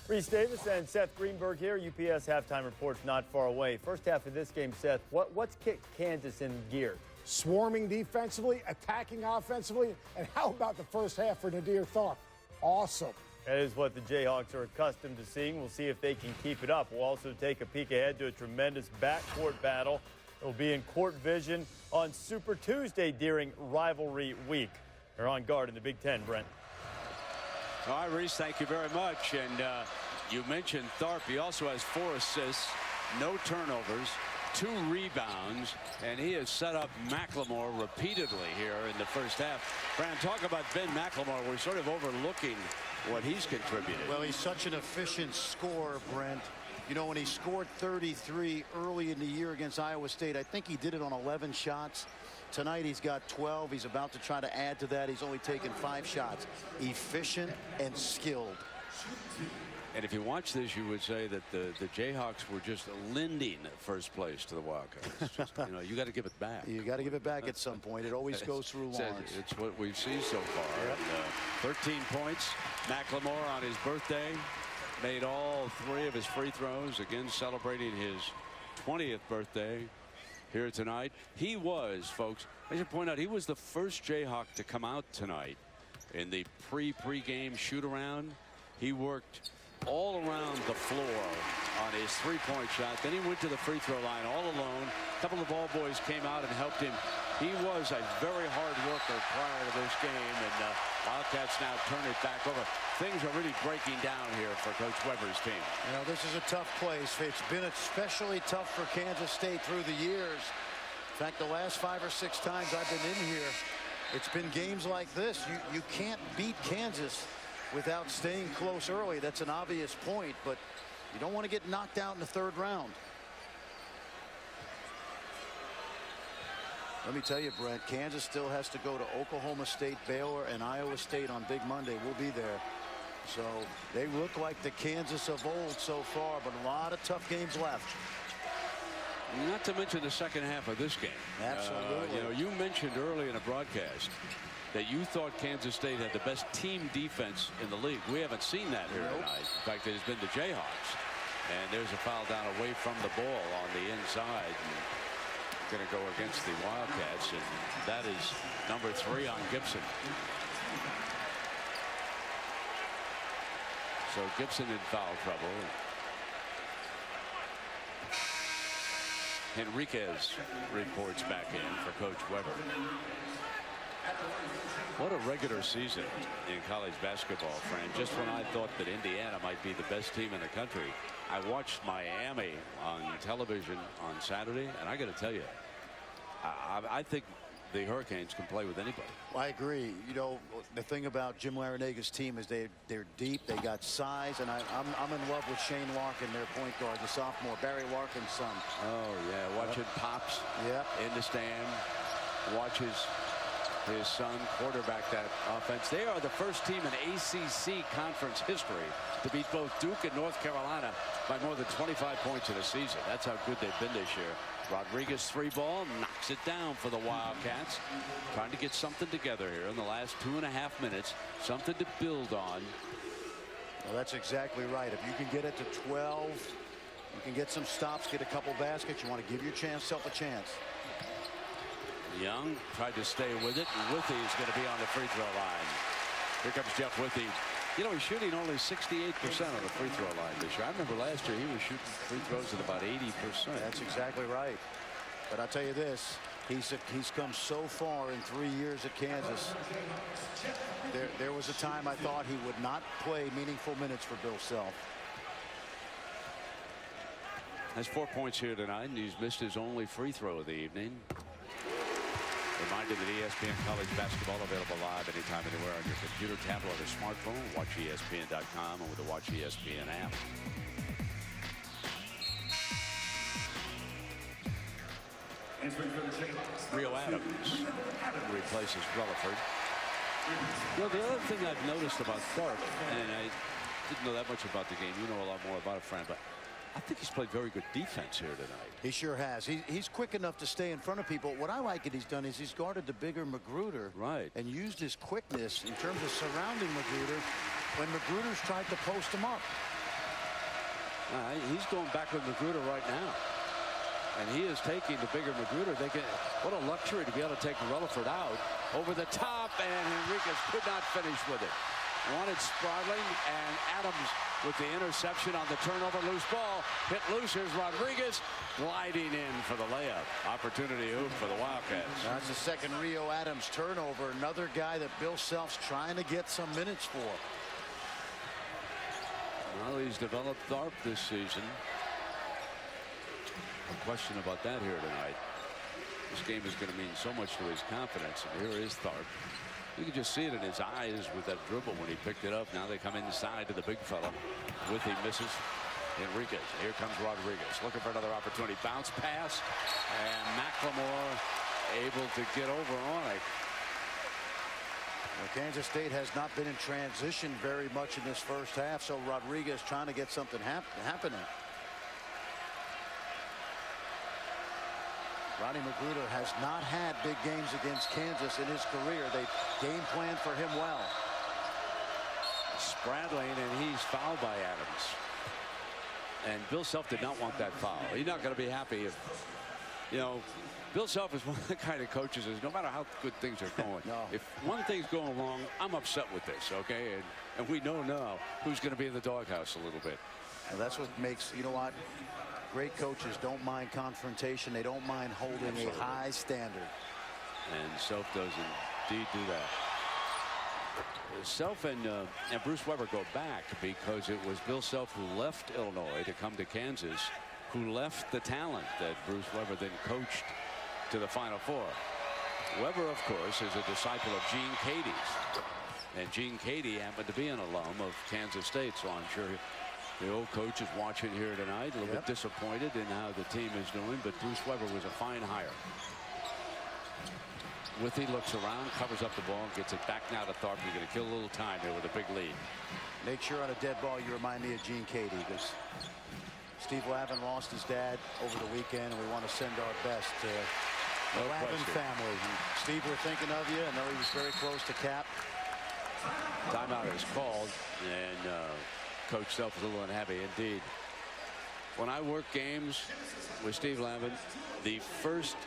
Reese Davis and Seth Greenberg here. UPS halftime report's not far away. First half of this game, Seth, what's kicked Kansas in gear? Swarming defensively, attacking offensively, and how about the first half for Nadir Tharp? Awesome. That is what the Jayhawks are accustomed to seeing. We'll see if they can keep it up. We'll also take a peek ahead to a tremendous backcourt battle. It will be in court vision on Super Tuesday during Rivalry Week. They're on guard in the Big Ten, Brent. All right, Reese, thank you very much. And you mentioned Tharp. He also has 4 assists, no turnovers, 2 rebounds, and he has set up McLemore repeatedly here in the first half. Fran, talk about Ben McLemore. We're sort of overlooking what he's contributed. Well, he's such an efficient scorer, Brent. You know, when he scored 33 early in the year against Iowa State, I think he did it on 11 shots. Tonight he's got 12. He's about to try to add to that. He's only taken 5 shots. Efficient and skilled. And if you watch this, you would say that the Jayhawks were just lending first place to the Wildcats. Just, you know, you got to give it back. You got to give it back at some point. It always goes through Lawrence. It's what we've seen so far. Yep. And, 13 points. McLemore on his birthday made all 3 of his free throws. Again, celebrating his 20th birthday here tonight. He was, folks, I should point out, he was the first Jayhawk to come out tonight in the pre-game shoot-around. He worked all around the floor on his 3-point shot. Then he went to the free throw line all alone. A couple of ball boys came out and helped him. He was a very hard worker prior to this game, and Wildcats now turn it back over. Things are really breaking down here for Coach Weber's team. You know, this is a tough place. It's been especially tough for Kansas State through the years. In fact, the last 5 or 6 times I've been in here, it's been games like this. You can't beat Kansas without staying close early. That's an obvious point, but you don't want to get knocked out in the 3rd round. Let me tell you, Brent, Kansas still has to go to Oklahoma State, Baylor, and Iowa State on Big Monday. We'll be there. So they look like the Kansas of old so far, but a lot of tough games left. Not to mention the second half of this game. Absolutely. You know, you mentioned early in a broadcast that you thought Kansas State had the best team defense in the league. We haven't seen that here tonight. In fact, it has been the Jayhawks. And there's a foul down away from the ball on the inside. Going to go against the Wildcats, and that is number 3 on Gibson. So Gibson in foul trouble. Henriquez reports back in for Coach Weber. What a regular season in college basketball, Fran. Just when I thought that Indiana might be the best team in the country, I watched Miami on television on Saturday, and I got to tell you, I think the Hurricanes can play with anybody. Well, I agree. You know, the thing about Jim Larinaga's team is they're deep. They got size, and I'm in love with Shane Larkin, their point guard, the sophomore, Barry Larkin's son. Oh yeah, watching Pops in the stand, watches his son quarterback that offense. They are the first team in ACC conference history to beat both Duke and North Carolina by more than 25 points in a season. That's how good they've been this year. Rodriguez 3-ball knocks it down for the Wildcats. Trying to get something together here in the last 2.5 minutes. Something to build on. Well, that's exactly right. If you can get it to 12, you can get some stops, get a couple baskets. You want to give yourself a chance. Young tried to stay with it. Withey is going to be on the free throw line. Here comes Jeff Withey. You know, he's shooting only 68% on the free throw line this year. I remember last year he was shooting free throws at about 80%. That's exactly right. But I'll tell you this, he's come so far in 3 years at Kansas. There was a time I thought he would not play meaningful minutes for Bill Self. Has 4 points here tonight, and he's missed his only free throw of the evening. Reminder that ESPN College Basketball available live anytime, anywhere on your computer, tablet, or smartphone. Watch ESPN.com and with the Watch ESPN app. Rio Adams replaces Relaford. You know, the other thing I've noticed about Tharp, and I didn't know that much about the game. You know a lot more about it, Fran, but I think he's played very good defense here tonight. He sure has. He's quick enough to stay in front of people. What I like that he's done is he's guarded the bigger Magruder. Right. And used his quickness in terms of surrounding Magruder when Magruder's tried to post him up. He's going back with Magruder right now. And he is taking the bigger Magruder. What a luxury to be able to take Relaford out over the top, and Henriquez could not finish with it. Wanted Spradling, and Adams with the interception on the turnover. Loose ball hit loose. Here's Rodriguez gliding in for the layup. Opportunity hoop for the Wildcats. That's the second Rio Adams turnover. Another guy that Bill Self's trying to get some minutes for. Well, he's developed Tharp this season. No question about that here tonight. This game is going to mean so much to his confidence. And here is Tharp. You can just see it in his eyes with that dribble when he picked it up. Now they come inside to the big fella. Withy misses. Enriquez. Here comes Rodriguez. Looking for another opportunity. Bounce pass. And McLemore able to get over on it. Well, Kansas State has not been in transition very much in this first half, so Rodriguez trying to get something happening. Ronnie Magruder has not had big games against Kansas in his career. They game planned for him well. Spradlin, and he's fouled by Adams. And Bill Self did not want that foul. He's not going to be happy if, you know, Bill Self is one of the kind of coaches is no matter how good things are going. No. If one thing's going wrong, I'm upset with this, okay? And we know now who's going to be in the doghouse a little bit. And that's what makes, you know what, great coaches don't mind confrontation. They don't mind holding a high standard. And Self does indeed do that. Self and Bruce Weber go back because it was Bill Self who left Illinois to come to Kansas, who left the talent that Bruce Weber then coached to the Final Four. Weber, of course, is a disciple of Gene Katie's. And Gene Katie happened to be an alum of Kansas State, so I'm sure the old coach is watching here tonight, a little bit disappointed in how the team is doing, but Bruce Weber was a fine hire. Withy looks around, covers up the ball, gets it back now to Tharp. You're going to kill a little time here with a big lead. Make sure on a dead ball you remind me of Gene Katie, because Steve Lavin lost his dad over the weekend, and we want to send our best to the Lavin family. And Steve, we're thinking of you. I know he was very close to Cap. Timeout is called, and Coach Self is a little unhappy indeed. When I work games with Steve Lavin, the first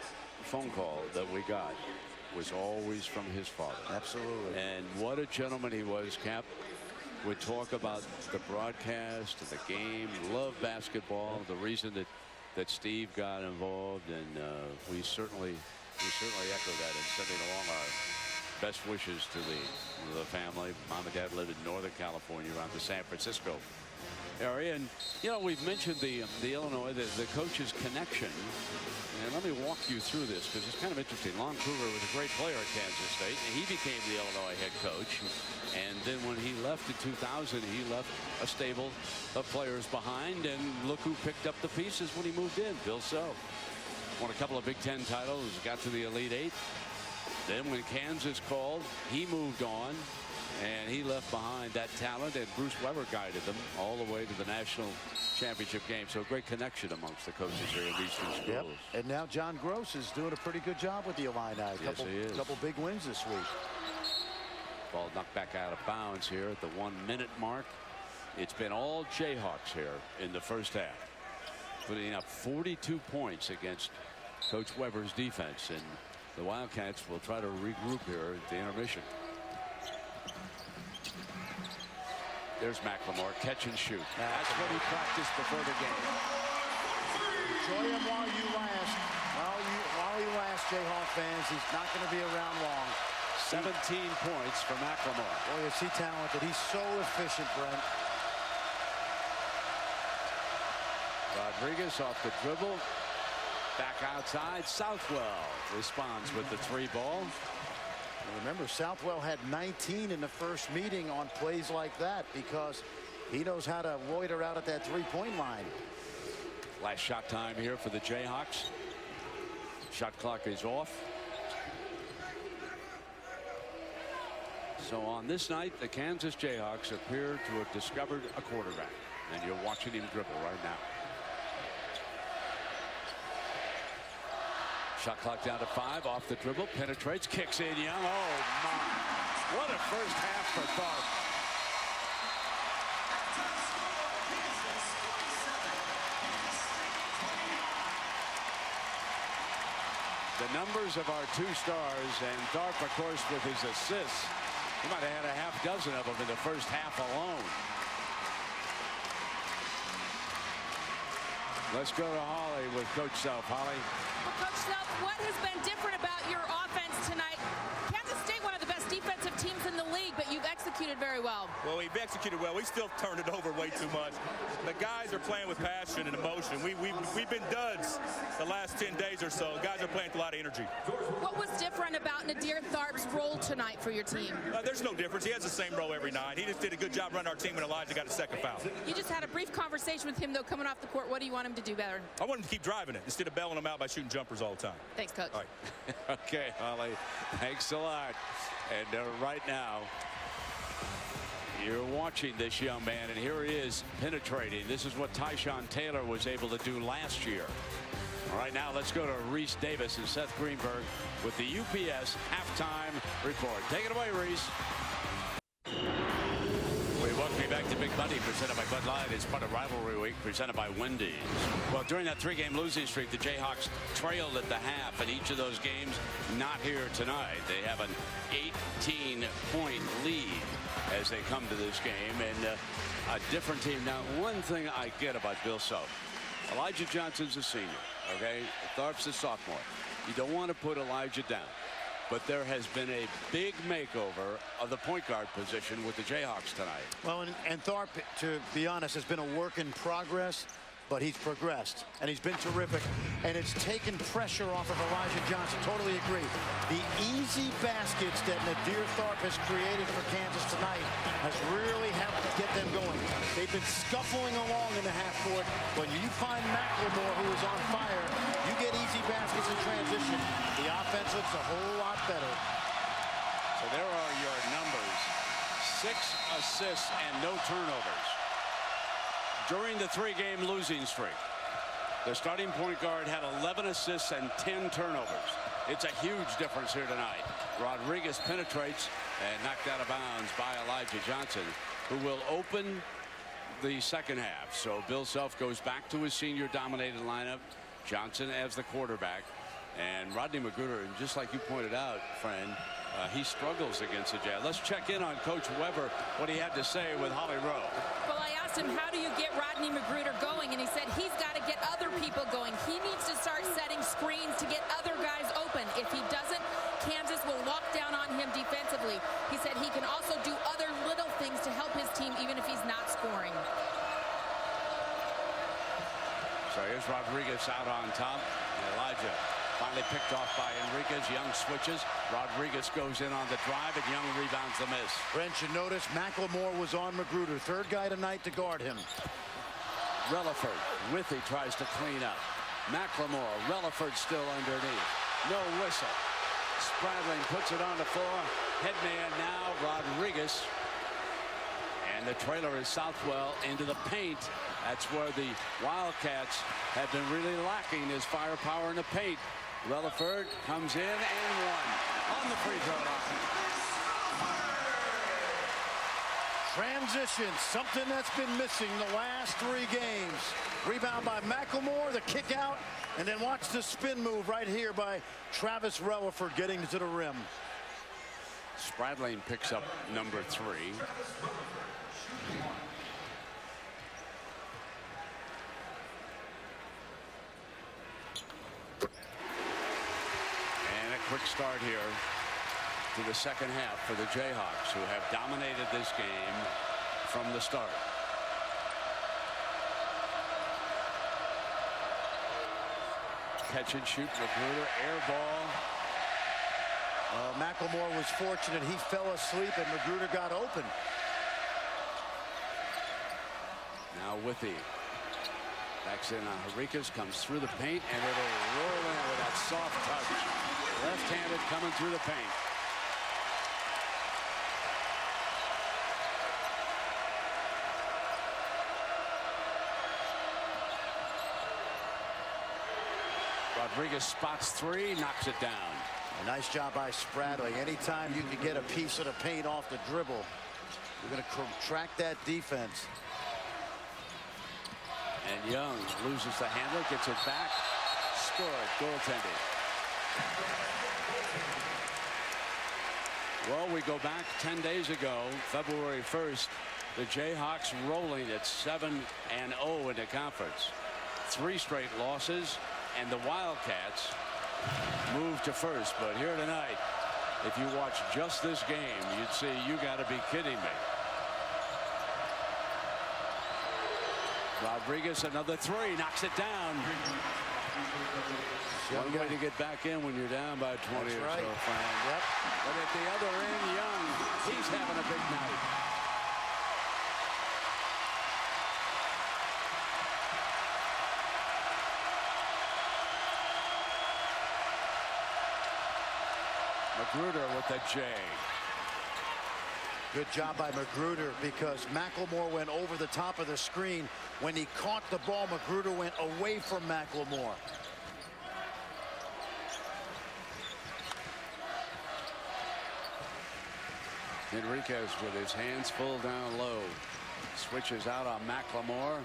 phone call that we got was always from his father. Absolutely. And what a gentleman he was. Cap would talk about the broadcast and the game, loved basketball, the reason that Steve got involved, and we certainly echo that in sending along our best wishes to the family. Mom and Dad lived in Northern California around the San Francisco area, and you know, we've mentioned the Illinois, the coach's connection. And let me walk you through this because it's kind of interesting. Lon Kruger was a great player at Kansas State, and he became the Illinois head coach. And then when he left in 2000, he left a stable of players behind. And look who picked up the pieces when he moved in, Bill Self. Won a couple of Big Ten titles, got to the Elite Eight. Then when Kansas called, he moved on. And he left behind that talent, and Bruce Weber guided them all the way to the national championship game. So great connection amongst the coaches here in these two schools. Yep. And now John Gross is doing a pretty good job with the Illini. Yes, he is. Couple big wins this week. Ball knocked back out of bounds here at the 1 minute mark. It's been all Jayhawks here in the first half, putting up 42 points against Coach Weber's defense. And the Wildcats will try to regroup here at the intermission. There's McLemore, catch and shoot. That's what he practiced before the game. Enjoy him while you last. While you last, Jayhawk fans. He's not going to be around long. 17 points for McLemore. Boy, is he talented. He's so efficient, Brent. Rodriguez off the dribble. Back outside. Southwell responds with the 3-ball. Remember, Southwell had 19 in the first meeting on plays like that because he knows how to loiter out at that 3-point line. Last shot time here for the Jayhawks. Shot clock is off. So on this night, the Kansas Jayhawks appear to have discovered a quarterback, and you're watching him dribble right now. Shot clock down to 5, off the dribble, penetrates, kicks in young. Oh my, what a first half for Tharp. The numbers of our two stars, and Tharp, of course, with his assists. He might have had a half dozen of them in the first half alone. Let's go to Holly with Coach Self. Holly. Well, Coach Self, what has been different about your offense tonight? Kansas State, one of the best defensive teams in the league, but you've executed very well. Well, we've executed well. We still turned it over way too much. The guy guys are playing with passion and emotion. We've been duds the last 10 days or so. Guys are playing with a lot of energy. What was different about Nadir Tharp's role tonight for your team? There's no difference. He has the same role every night. He just did a good job running our team when Elijah got a second foul. You just had a brief conversation with him, though, coming off the court. What do you want him to do better? I want him to keep driving it instead of bailing them out by shooting jumpers all the time. Thanks, Coach. All right. Okay, Holly, thanks a lot. And right now, you're watching this young man, and here he is penetrating. This is what Tyshawn Taylor was able to do last year. All right, now let's go to Reese Davis and Seth Greenberg with the UPS halftime report. Take it away, Reese. We welcome you back to Big Money, presented by Bud Light. It's part of Rivalry Week, presented by Wendy's. Well, during that 3-game losing streak, the Jayhawks trailed at the half, and each of those games not here tonight. They have an 18-point lead as they come to this game, and a different team. Now, one thing I get about Bill Self, Elijah Johnson's a senior, okay? Tharp's a sophomore. You don't want to put Elijah down. But there has been a big makeover of the point guard position with the Jayhawks tonight. Well, and Tharp, to be honest, has been a work in progress, but he's progressed, and he's been terrific, and it's taken pressure off of Elijah Johnson. Totally agree. The easy baskets that Nadir Tharp has created for Kansas tonight has really helped get them going. They've been scuffling along in the half court. When you find McLemore, who is on fire, you get easy baskets in transition. The offense looks a whole lot better. So there are your numbers. 6 assists and no turnovers during the 3-game losing streak. The starting point guard had 11 assists and 10 turnovers. It's a huge difference here tonight. Rodriguez penetrates and knocked out of bounds by Elijah Johnson, who will open the second half. So Bill Self goes back to his senior-dominated lineup. Johnson as the quarterback. And Rodney Magruder, just like you pointed out, friend, he struggles against the Jazz. Let's check in on Coach Weber, what he had to say with Holly Rowe. Well, I asked him, how do you get Rodney Magruder going? And he said he's got to get other people going. He needs to start setting screens to get other guys open. If he doesn't, Kansas will lock down on him defensively. He said he can also do other little things to help his team, even if he's not scoring. So here's Rodriguez out on top. Elijah finally picked off by Enriquez. Young switches. Rodriguez goes in on the drive, and Young rebounds the miss. Brent, you notice McLemore was on Magruder. Third guy tonight to guard him. Relaford. Withy tries to clean up. McLemore. Relaford still underneath. No whistle. Spradling puts it on the floor. Headman now, Rodriguez. And the trailer is Southwell into the paint. That's where the Wildcats have been really lacking, is firepower in the paint. Relaford comes in and one on the free throw line. Transition, something that's been missing the last 3 games. Rebound by McLemore, the kick out, and then watch the spin move right here by Travis Relaford getting to the rim. Spradling picks up number 3. Quick start here to the second half for the Jayhawks, who have dominated this game from the start. Catch and shoot, Magruder, air ball. McLemore was fortunate. He fell asleep and Magruder got open. Now Withy backs in on Henriquez, comes through the paint, and it'll roll in with that soft touch. Left-handed coming through the paint. Rodriguez spots 3, knocks it down. A nice job by Spradling. Anytime you can get a piece of the paint off the dribble, you're going to contract that defense. And Young loses the handle, gets it back, scored, goaltending. Well, we go back 10 days ago, February 1st, the Jayhawks rolling at 7-0 in the conference. 3 straight losses, and the Wildcats moved to first. But here tonight, if you watch just this game, you'd say, you got to be kidding me. Rodriguez, another three, knocks it down. One way to get back in when you're down by 20 or so, Fran. Yep. But at the other end, Young, he's having a big night. Magruder with the J. Good job by Magruder because McLemore went over the top of the screen. When he caught the ball, Magruder went away from McLemore. Enriquez with his hands full down low. Switches out on McLemore.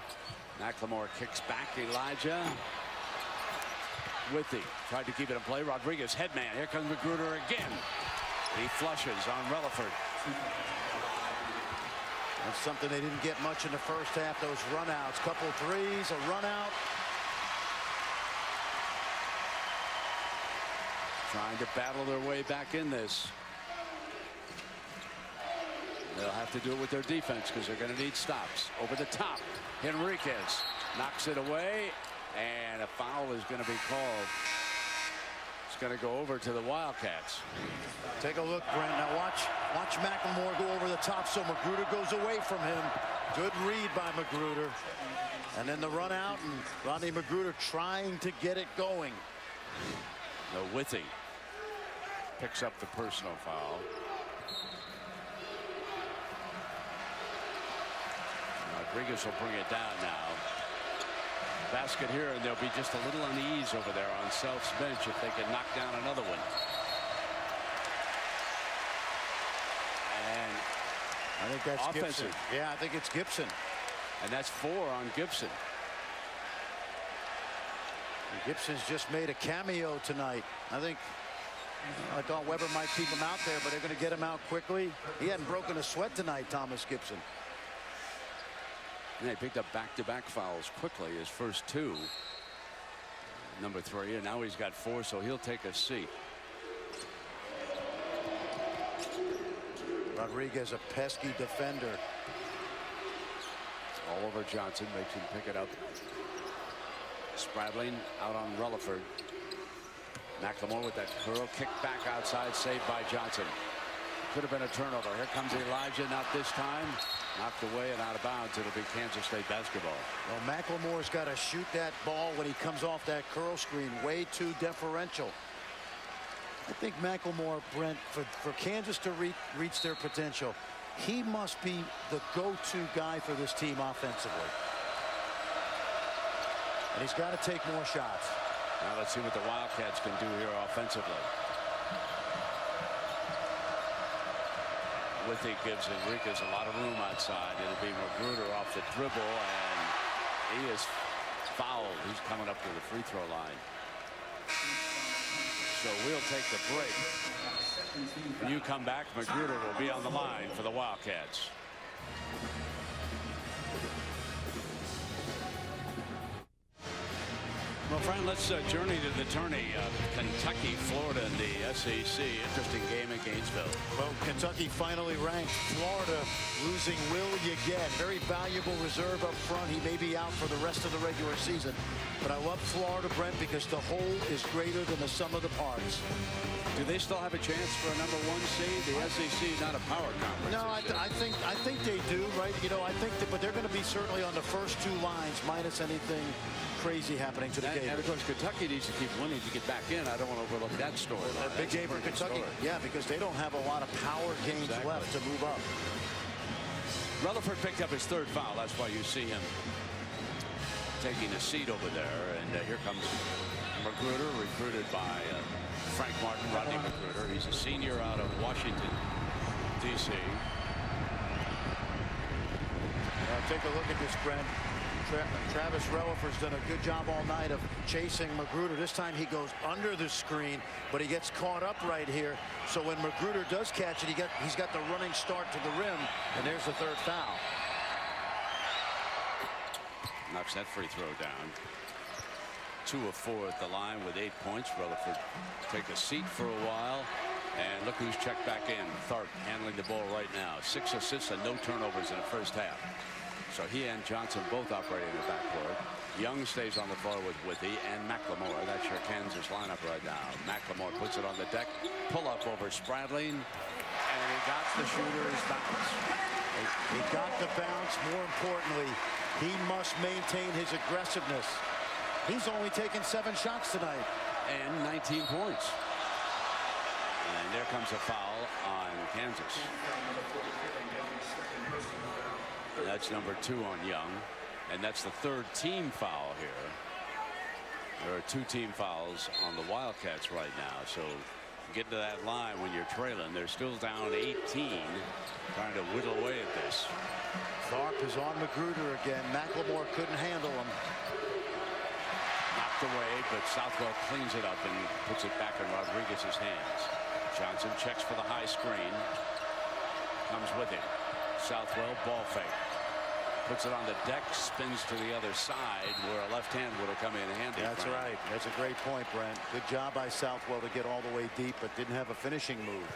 McLemore kicks back. Elijah. Withy tried to keep it in play. Rodriguez headman. Here comes Magruder again. He flushes on Relaford. That's something they didn't get much in the first half. Those runouts, couple threes, a run out. Trying to battle their way back in this. They'll have to do it with their defense because they're going to need stops. Over the top, Enriquez knocks it away, and a foul is going to be called. It's going to go over to the Wildcats. Take a look, Brent. Now watch McLemore go over the top so Magruder goes away from him. Good read by Magruder. And then the run out, and Rodney Magruder trying to get it going. No, Withy picks up the personal foul. Rodriguez will bring it down now. Basket here, and there'll be just a little unease over there on Self's bench if they can knock down another one. And I think that's offensive. Gibson. Yeah, I think it's Gibson. And that's 4 on Gibson. And Gibson's just made a cameo tonight. I thought Weber might keep him out there, but they're going to get him out quickly. He hadn't broken a sweat tonight, Thomas Gibson. And they picked up back-to-back fouls quickly, his first 2. Number 3, and now he's got 4, so he'll take a seat. Rodriguez, a pesky defender. Oliver Johnson makes him pick it up. Spradling out on Relaford. McLemore with that curl kick back outside, saved by Johnson. Could have been a turnover. Here comes Elijah, not this time. Knocked away and out of bounds. It'll be Kansas State basketball. Well, McLemore's got to shoot that ball when he comes off that curl screen. Way too deferential. I think McLemore, Brent, for Kansas to reach their potential, he must be the go-to guy for this team offensively. And he's got to take more shots. Now let's see what the Wildcats can do here offensively. Withy gives Enriquez a lot of room outside. It'll be Magruder off the dribble, and he is fouled. He's coming up to the free throw line. So we'll take the break. When you come back, Magruder will be on the line for the Wildcats. Well, Fran, let's journey to the tourney. Kentucky, Florida, in the SEC. Interesting game in Gainesville. Well, Kentucky finally ranked. Florida losing Will Yeget. Very valuable reserve up front. He may be out for the rest of the regular season. But I love Florida, Brent, because the whole is greater than the sum of the parts. Do they still have a chance for a number 1 seed? The SEC not a power conference. No, I think they do, right? You know, I think that, but they're going to be certainly on the first 2 lines, minus anything crazy happening to the game. And of course, Kentucky needs to keep winning to get back in. I don't want to overlook that story. A big game for Kentucky. Yeah, because they don't have a lot of power games left to move up. Rutherford picked up his 3rd foul. That's why you see him taking a seat over there. And here comes Magruder, recruited by Frank Martin, Rodney Magruder. He's a senior out of Washington, D.C. Take a look at this, Brent. Travis Relaford's done a good job all night of chasing Magruder. This time he goes under the screen, but he gets caught up right here. So when Magruder does catch it, he's got the running start to the rim, and there's the 3rd foul. Knocks that free throw down. 2 of 4 at the line with 8 points. Relaford take a seat for a while. And look who's checked back in. Tharp handling the ball right now. 6 assists and no turnovers in the first half. So he and Johnson both operating in the backcourt. Young stays on the floor with Withy and McLemore. That's your Kansas lineup right now. McLemore puts it on the deck. Pull up over Spradling. And he got the shooter's bounce. He got the bounce. More importantly, he must maintain his aggressiveness. He's only taken 7 shots tonight. And 19 points. And there comes a foul on Kansas. That's number 2 on Young. And that's the 3rd team foul here. There are 2 team fouls on the Wildcats right now. So get to that line when you're trailing. They're still down 18. Trying to whittle away at this. Tharp is on Magruder again. McLemore couldn't handle him. Knocked away, but Southwell cleans it up and puts it back in Rodriguez's hands. Johnson checks for the high screen. Comes with it. Southwell ball fake. Puts it on the deck, spins to the other side where a left hand would have come in handy. That's right. That's a great point, Brent. Good job by Southwell to get all the way deep, but didn't have a finishing move.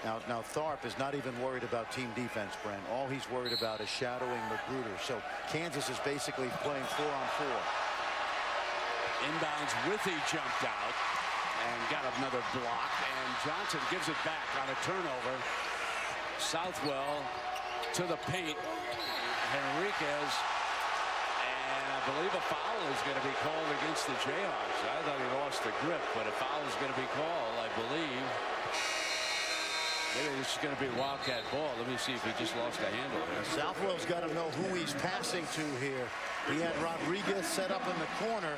Now Tharp is not even worried about team defense, Brent. All he's worried about is shadowing Magruder. So Kansas is basically playing 4-on-4. Inbounds, Withy jumped out and got another block, and Johnson gives it back on a turnover. Southwell to the paint. Henriquez, and I believe a foul is going to be called against the Jayhawks. I thought he lost the grip, but a foul is going to be called, I believe. Maybe this is going to be Wildcat ball. Let me see if he just lost a handle here. Southwell's got to know who he's passing to here. He had Rodriguez set up in the corner.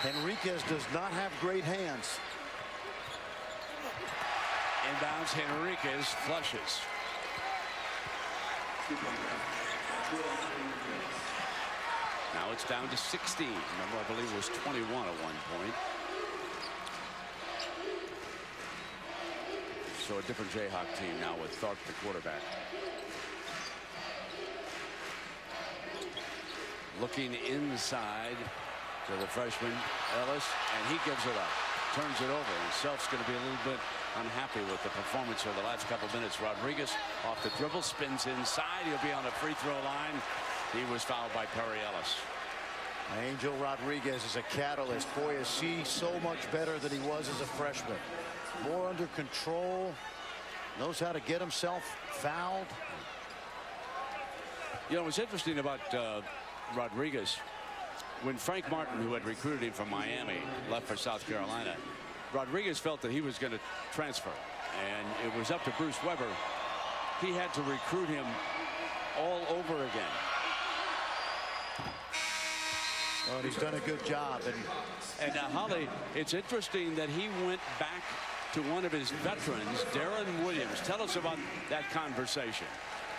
Henriquez does not have great hands. Inbounds, Henriquez flushes. Now it's down to 16. Remember, I believe it was 21 at one point. So a different Jayhawk team now with Tharp the quarterback. Looking inside to the freshman Ellis, and he gives it up. Turns it over, and Self's going to be a little bit unhappy with the performance of the last couple minutes. Rodriguez off the dribble, spins inside. He'll be on the free throw line. He was fouled by Perry Ellis. Angel Rodriguez is a catalyst. Boy, is he so much better than he was as a freshman. More under control. Knows how to get himself fouled. You know, what's interesting about Rodriguez, when Frank Martin, who had recruited him from Miami, left for South Carolina, Rodriguez felt that he was going to transfer, and it was up to Bruce Weber. He had to recruit him all over again. Well, and he's done a good job. And Holly, it's interesting that he went back to one of his veterans, Darren Williams. Tell us about that conversation.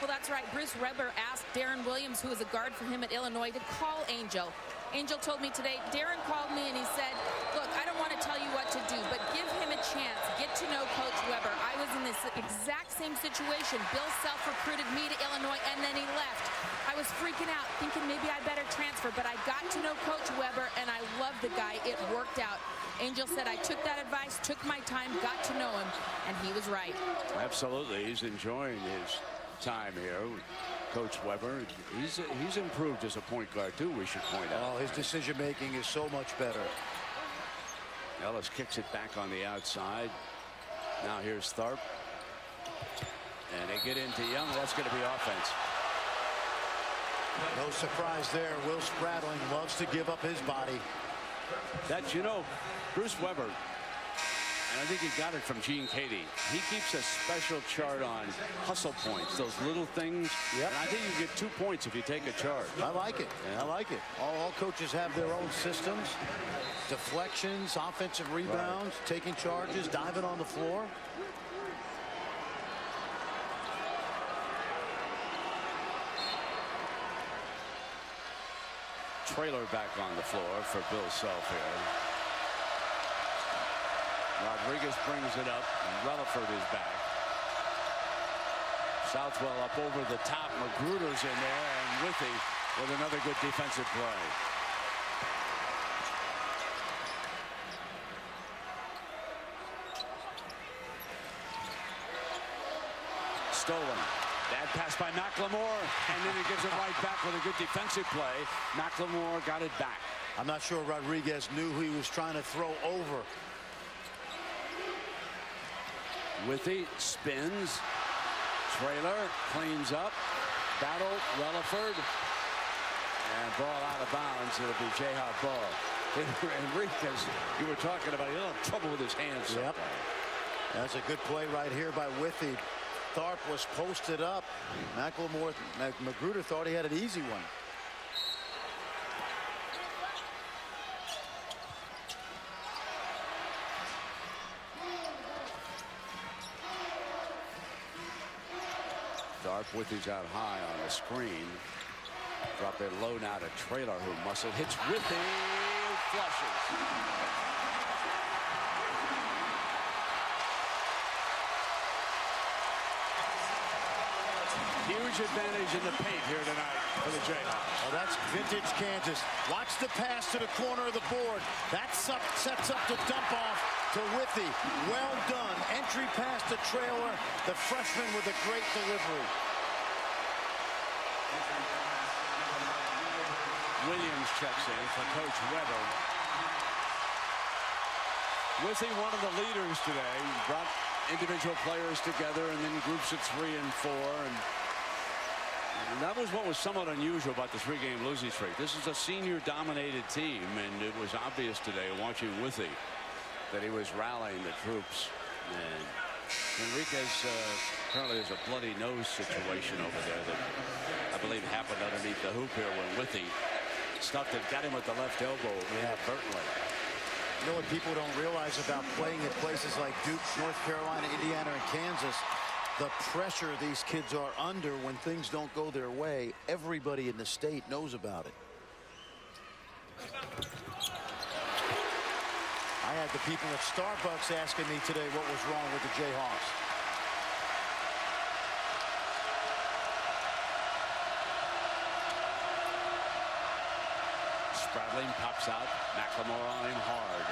Well, that's right. Bruce Weber asked Darren Williams, who was a guard for him at Illinois, to call Angel. Angel told me today, Darren called me and he said, look, I don't want to tell you what to do, but give him a chance. Get to know Coach Weber. I was in this exact same situation. Bill Self recruited me to Illinois and then he left. I was freaking out, thinking maybe I better transfer, but I got to know Coach Weber and I love the guy. It worked out. Angel said I took that advice, took my time, got to know him, and he was right. Absolutely. He's enjoying his time here. Coach Weber, he's improved as a point guard too, we should point out. Oh, his decision making is so much better. Ellis kicks it back on the outside. Now here's Tharp. And they get into Young. That's going to be offense. No surprise there. Will Spradling loves to give up his body. That, you know, Bruce Weber, and I think he got it from Gene Cady. He keeps a special chart on hustle points, those little things. Yep. And I think you get 2 points if you take a charge. I like it. Yeah. I like it. All coaches have their own systems. Deflections, offensive rebounds, taking charges, diving on the floor. Trailer back on the floor for Bill Self here. Rodriguez brings it up. Relaford is back. Southwell up over the top. Magruder's in there, and Withy with another good defensive play. Stolen. That pass by McLemore, and then he gives it right back with a good defensive play. McLemore got it back. I'm not sure Rodriguez knew who he was trying to throw over. Withy spins. Trailer cleans up. Battle, Relaford. And ball out of bounds. It'll be Jayhawk ball. Enriquez, you were talking about, he'll have trouble with his hands. Yep. That's a good play right here by Withy. Tharp was posted up. Magruder thought he had an easy one. Tharp Withy's out high on the screen. Drop it low now to Trailer, who muscle hits Withy. Flushes. Huge advantage in the paint here tonight for the Jayhawks. Well, that's vintage Kansas. Watch the pass to the corner of the board. That sets up the dump off to Withy. Well done. Entry pass to Trailer. The freshman with a great delivery. Williams checks in for Coach Weber. Withy, one of the leaders today, brought individual players together and then groups of 3 and 4. And that was what was somewhat unusual about the 3-game losing streak. This is a senior-dominated team, and it was obvious today watching Withy that he was rallying the troops. And Enriquez currently has a bloody nose situation over there that I believe happened underneath the hoop here when Withy stuffed it, got him with the left elbow inadvertently. You know what people don't realize about playing at places like Duke, North Carolina, Indiana, and Kansas? The pressure these kids are under when things don't go their way. Everybody in the state knows about it. I had the people at Starbucks asking me today what was wrong with the Jayhawks. Spradling pops out. McLemore on him hard.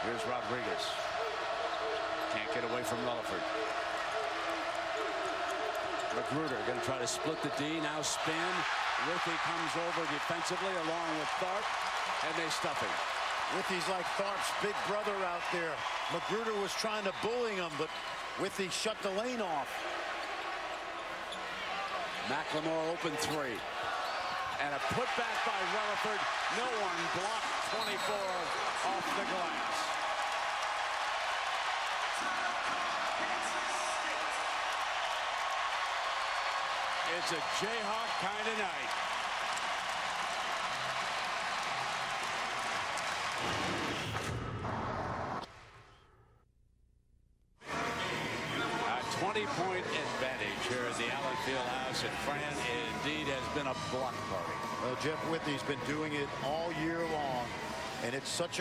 Here's Rodriguez. Can't get away from Relaford. Magruder going to try to split the D. Now spin. Withy comes over defensively along with Tharp, and they stuff him. Withy's like Tharp's big brother out there. Magruder was trying to bully him, but Withy shut the lane off. McLemore open 3. And a putback by Relaford. No one blocked 24 off the glass. It's a Jayhawk kind of night. A 20-point advantage here at the Allen Fieldhouse, and Fran indeed has been a block party. Well, Jeff Withy's been doing it all year long, and it's such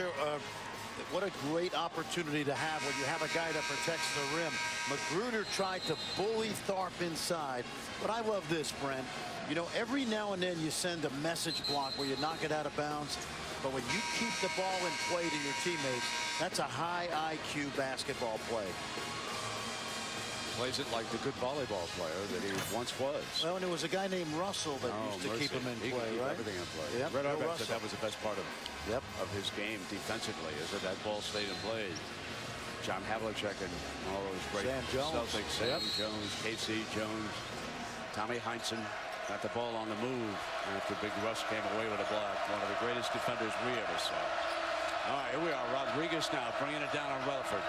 what a great opportunity to have when you have a guy that protects the rim. Magruder tried to bully Tharp inside, but I love this, Brent. You know, every now and then you send a message block where you knock it out of bounds, but when you keep the ball in play to your teammates, that's a high IQ basketball play. Plays it like the good volleyball player that he once was. Well, and there was a guy named Russell that used to keep him in play, right? Everything in play. Yep, Red Auerbach said that was the best part of his game defensively, is that ball stayed in play. John Havlicek and all those great Celtics, Sam Jones, Casey Jones, Tommy Heinsohn got the ball on the move after Big Russ came away with a block. One of the greatest defenders we ever saw. All right, here we are. Rodriguez now bringing it down on Relaford.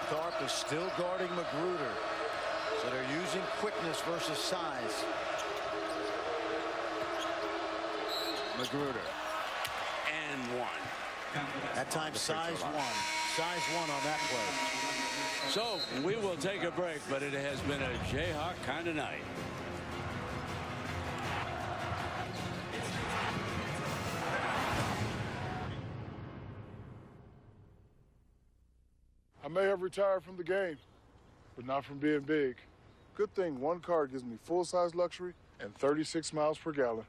Tharp is still guarding Magruder, so they're using quickness versus size. Magruder and 1. That time size 1. Size 1 on that play. So we will take a break, but it has been a Jayhawk kind of night. I may have retired from the game, but not from being big. Good thing one car gives me full-size luxury and 36 miles per gallon,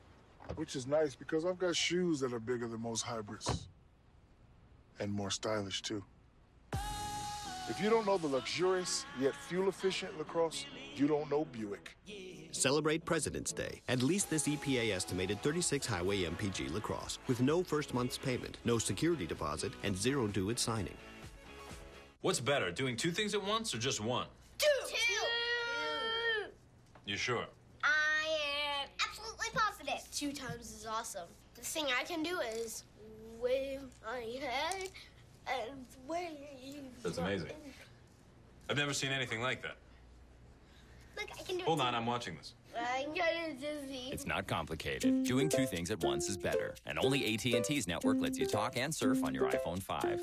which is nice because I've got shoes that are bigger than most hybrids. And more stylish, too. If you don't know the luxurious yet fuel-efficient lacrosse, you don't know Buick. Celebrate President's Day and lease this EPA-estimated 36 Highway MPG Lacrosse with no first month's payment, no security deposit, and zero due at signing. What's better, doing 2 things at once or just one? Two! You sure? I am absolutely positive. 2 times is awesome. The thing I can do is wave my head and wave. That's amazing. I've never seen anything like that. Look, I can do it. Hold on, I'm watching this. I'm getting dizzy. It's not complicated. Doing 2 things at once is better. And only AT&T's network lets you talk and surf on your iPhone 5.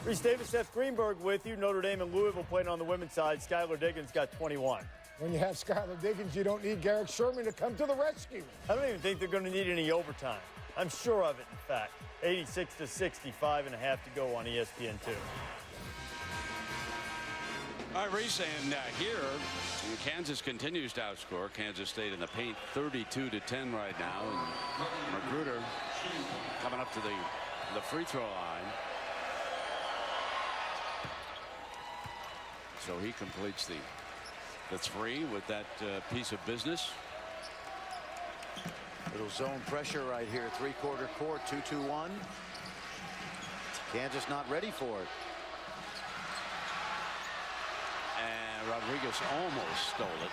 Reese Davis, Seth Greenberg with you. Notre Dame and Louisville playing on the women's side. Skylar Diggins got 21. When you have Skylar Diggins, you don't need Garrick Sherman to come to the rescue. I don't even think they're going to need any overtime. I'm sure of it, in fact. 86-60, 5.5 to go on ESPN2. All right, Reese, and here, Kansas continues to outscore Kansas State in the paint 32-10 right now. And Magruder coming up to the free throw line. So he completes the 3 with that piece of business. Little zone pressure right here. 3-quarter court, 2-2-1. Kansas not ready for it. And Rodriguez almost stole it.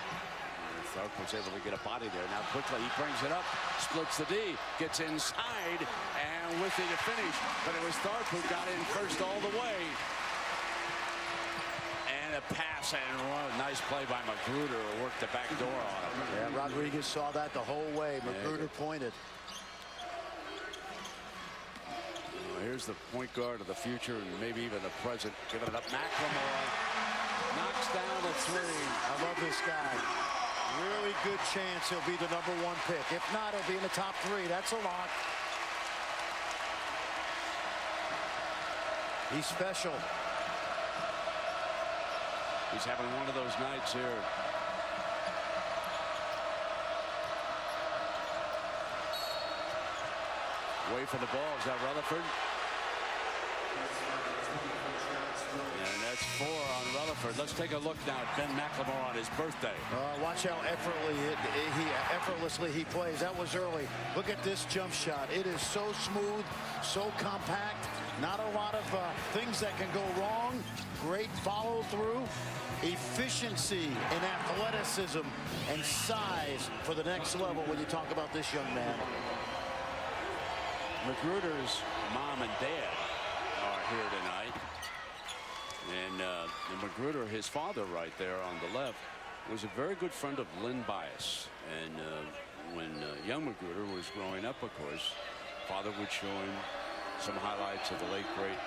Tharp was able to get a body there. Now quickly he brings it up, splits the D, gets inside, and with it to finish. But it was Tharp who got in first all the way. And a pass, and a nice play by Magruder who worked the back door on him. Yeah, Rodriguez saw that the whole way. Magruder pointed. Well, here's the point guard of the future and maybe even the present. Giving it up. McLemore knocks down the 3. I love this guy. Really good chance he'll be the #1 pick. If not, he'll be in the top 3. That's a lot. He's special. He's having one of those nights here. Away from the ball. Is that Rutherford? And that's 4 on Rutherford. Let's take a look now at Ben McLemore on his birthday. Watch how effortlessly he plays. That was early. Look at this jump shot. It is so smooth, so compact. Not a lot of things that can go wrong. Great follow through. Efficiency and athleticism and size for the next level when you talk about this young man. Magruder's mom and dad are here tonight. And Magruder, his father right there on the left, was a very good friend of Lynn Bias. And when young Magruder was growing up, of course, father would show him some highlights of the late, great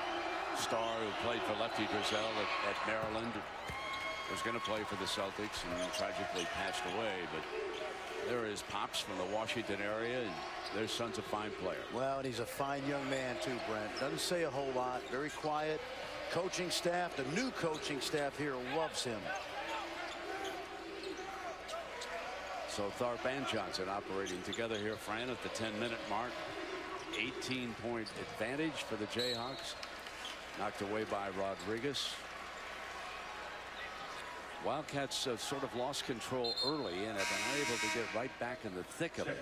star who played for Lefty Driesell at Maryland. Was going to play for the Celtics and tragically passed away. But there is Pops from the Washington area, and their son's a fine player. Well, and he's a fine young man too, Brent. Doesn't say a whole lot. Very quiet. Coaching staff, the new coaching staff here loves him. So Tharp and Johnson operating together here, Fran, at the 10-minute mark. 18-point advantage for the Jayhawks. Knocked away by Rodriguez. Wildcats sort of lost control early and have been able to get right back in the thick of it.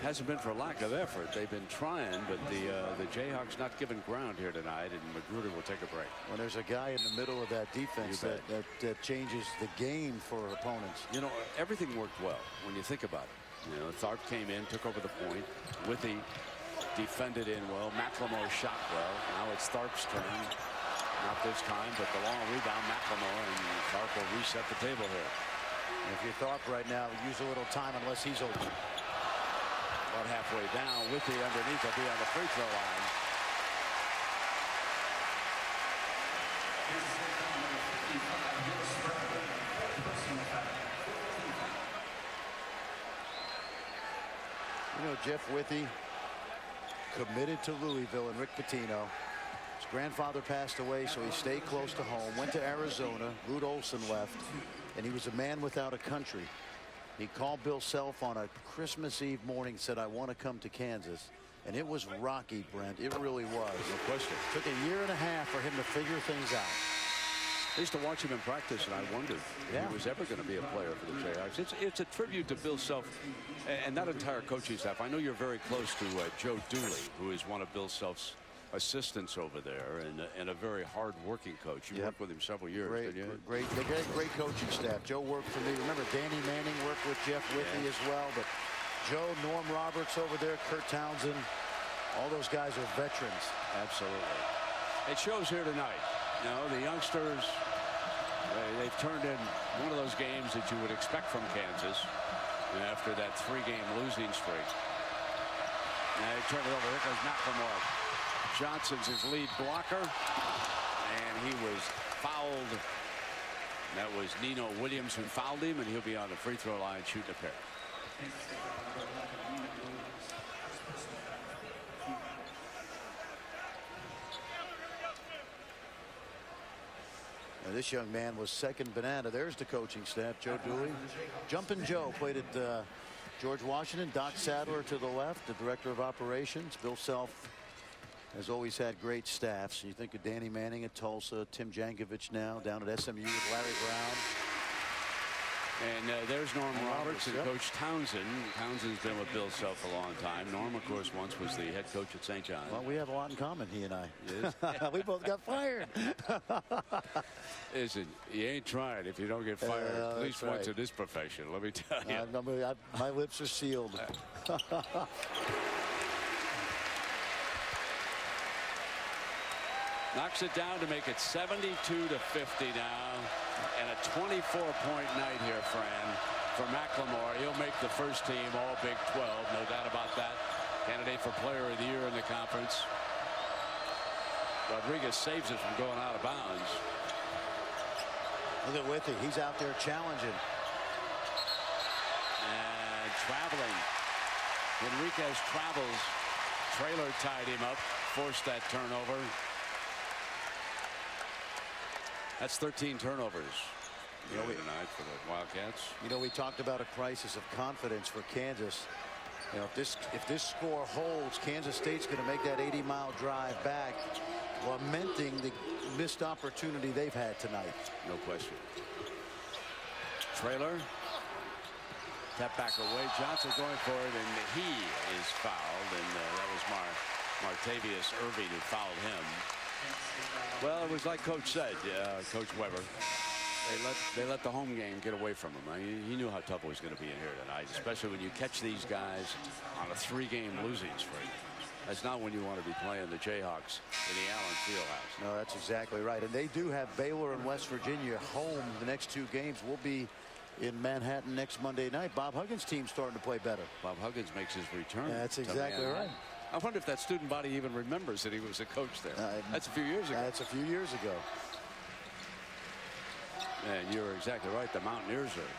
Hasn't been for lack of effort. They've been trying, but the Jayhawks not giving ground here tonight, and Magruder will take a break. When there's a guy in the middle of that defense that changes the game for opponents. You know, everything worked well when you think about it. You know, Tharp came in, took over the point. Withy defended in well. McLemore shot well. Now it's Tharp's turn. Not this time, but the long rebound, McLemore, and Tharp will reset the table here. If you're Tharp right now, use a little time unless he's open. About halfway down, Withy underneath will be on the free throw line. You know, Jeff Withy committed to Louisville and Rick Pitino. His grandfather passed away, so he stayed close to home. Went to Arizona. Lute Olson left, and he was a man without a country. He called Bill Self on a Christmas Eve morning, said, I want to come to Kansas. And it was rocky, Brent. It really was. No question. Took a year and a half for him to figure things out. I used to watch him in practice, and I wondered if he was ever going to be a player for the Jayhawks. It's a tribute to Bill Self and that entire coaching staff. I know you're very close to Joe Dooley, who is one of Bill Self's assistants over there, and a very hard-working coach. You worked with him several years, didn't you? Great coaching staff. Joe worked for me. Remember, Danny Manning worked with Jeff Whitney as well. But Joe, Norm Roberts over there, Kurt Townsend, all those guys are veterans. Absolutely. It shows here tonight. You know, the youngsters, they've turned in one of those games that you would expect from Kansas after that 3-game losing streak. Now they turn it over. Here goes McLemore. Johnson's his lead blocker, and he was fouled. That was Nino Williams who fouled him, and he'll be on the free throw line shooting a pair. Now, this young man was second banana. There's the coaching staff. Joe Dooley. Jumpin' Joe played at George Washington. Doc Sadler to the left, the director of operations. Bill Self has always had great staffs. You think of Danny Manning at Tulsa, Tim Jankovich now down at SMU with Larry Brown. And there's Norm Roberts and Coach Townsend. Townsend's been with Bill Self a long time. Norm, of course, once was the head coach at St. John's. Well, we have a lot in common, he and I. We both got fired. Listen, you ain't trying if you don't get fired, at least once in this profession, let me tell you. My lips are sealed. Knocks it down to make it 72-50 now. And a 24-point night here, Fran, for McLemore. He'll make the first team all Big 12, no doubt about that. Candidate for Player of the Year in the conference. Rodriguez saves it from going out of bounds. Look at Withy. He's out there challenging. And traveling. Enriquez travels. Trailer tied him up, forced that turnover. That's 13 turnovers tonight for the Wildcats. You know, we talked about a crisis of confidence for Kansas. You know, if this score holds, Kansas State's going to make that 80-mile drive back, lamenting the missed opportunity they've had tonight. No question. Trailer. Tap back away. Johnson going for it, and he is fouled. And that was Martavius Irving who fouled him. Well, it was like Coach said, Coach Weber. They let the home game get away from him. I mean, he knew how tough it was going to be in here tonight, especially when you catch these guys on a 3-game losing streak. That's not when you want to be playing the Jayhawks in the Allen Fieldhouse. No, that's exactly right. And they do have Baylor and West Virginia home the next 2 games. We'll be in Manhattan next Monday night. Bob Huggins' team's starting to play better. Bob Huggins makes his return. That's exactly right. I wonder if that student body even remembers that he was a coach there. That's a few years ago. That's a few years ago. And you're exactly right. The Mountaineers are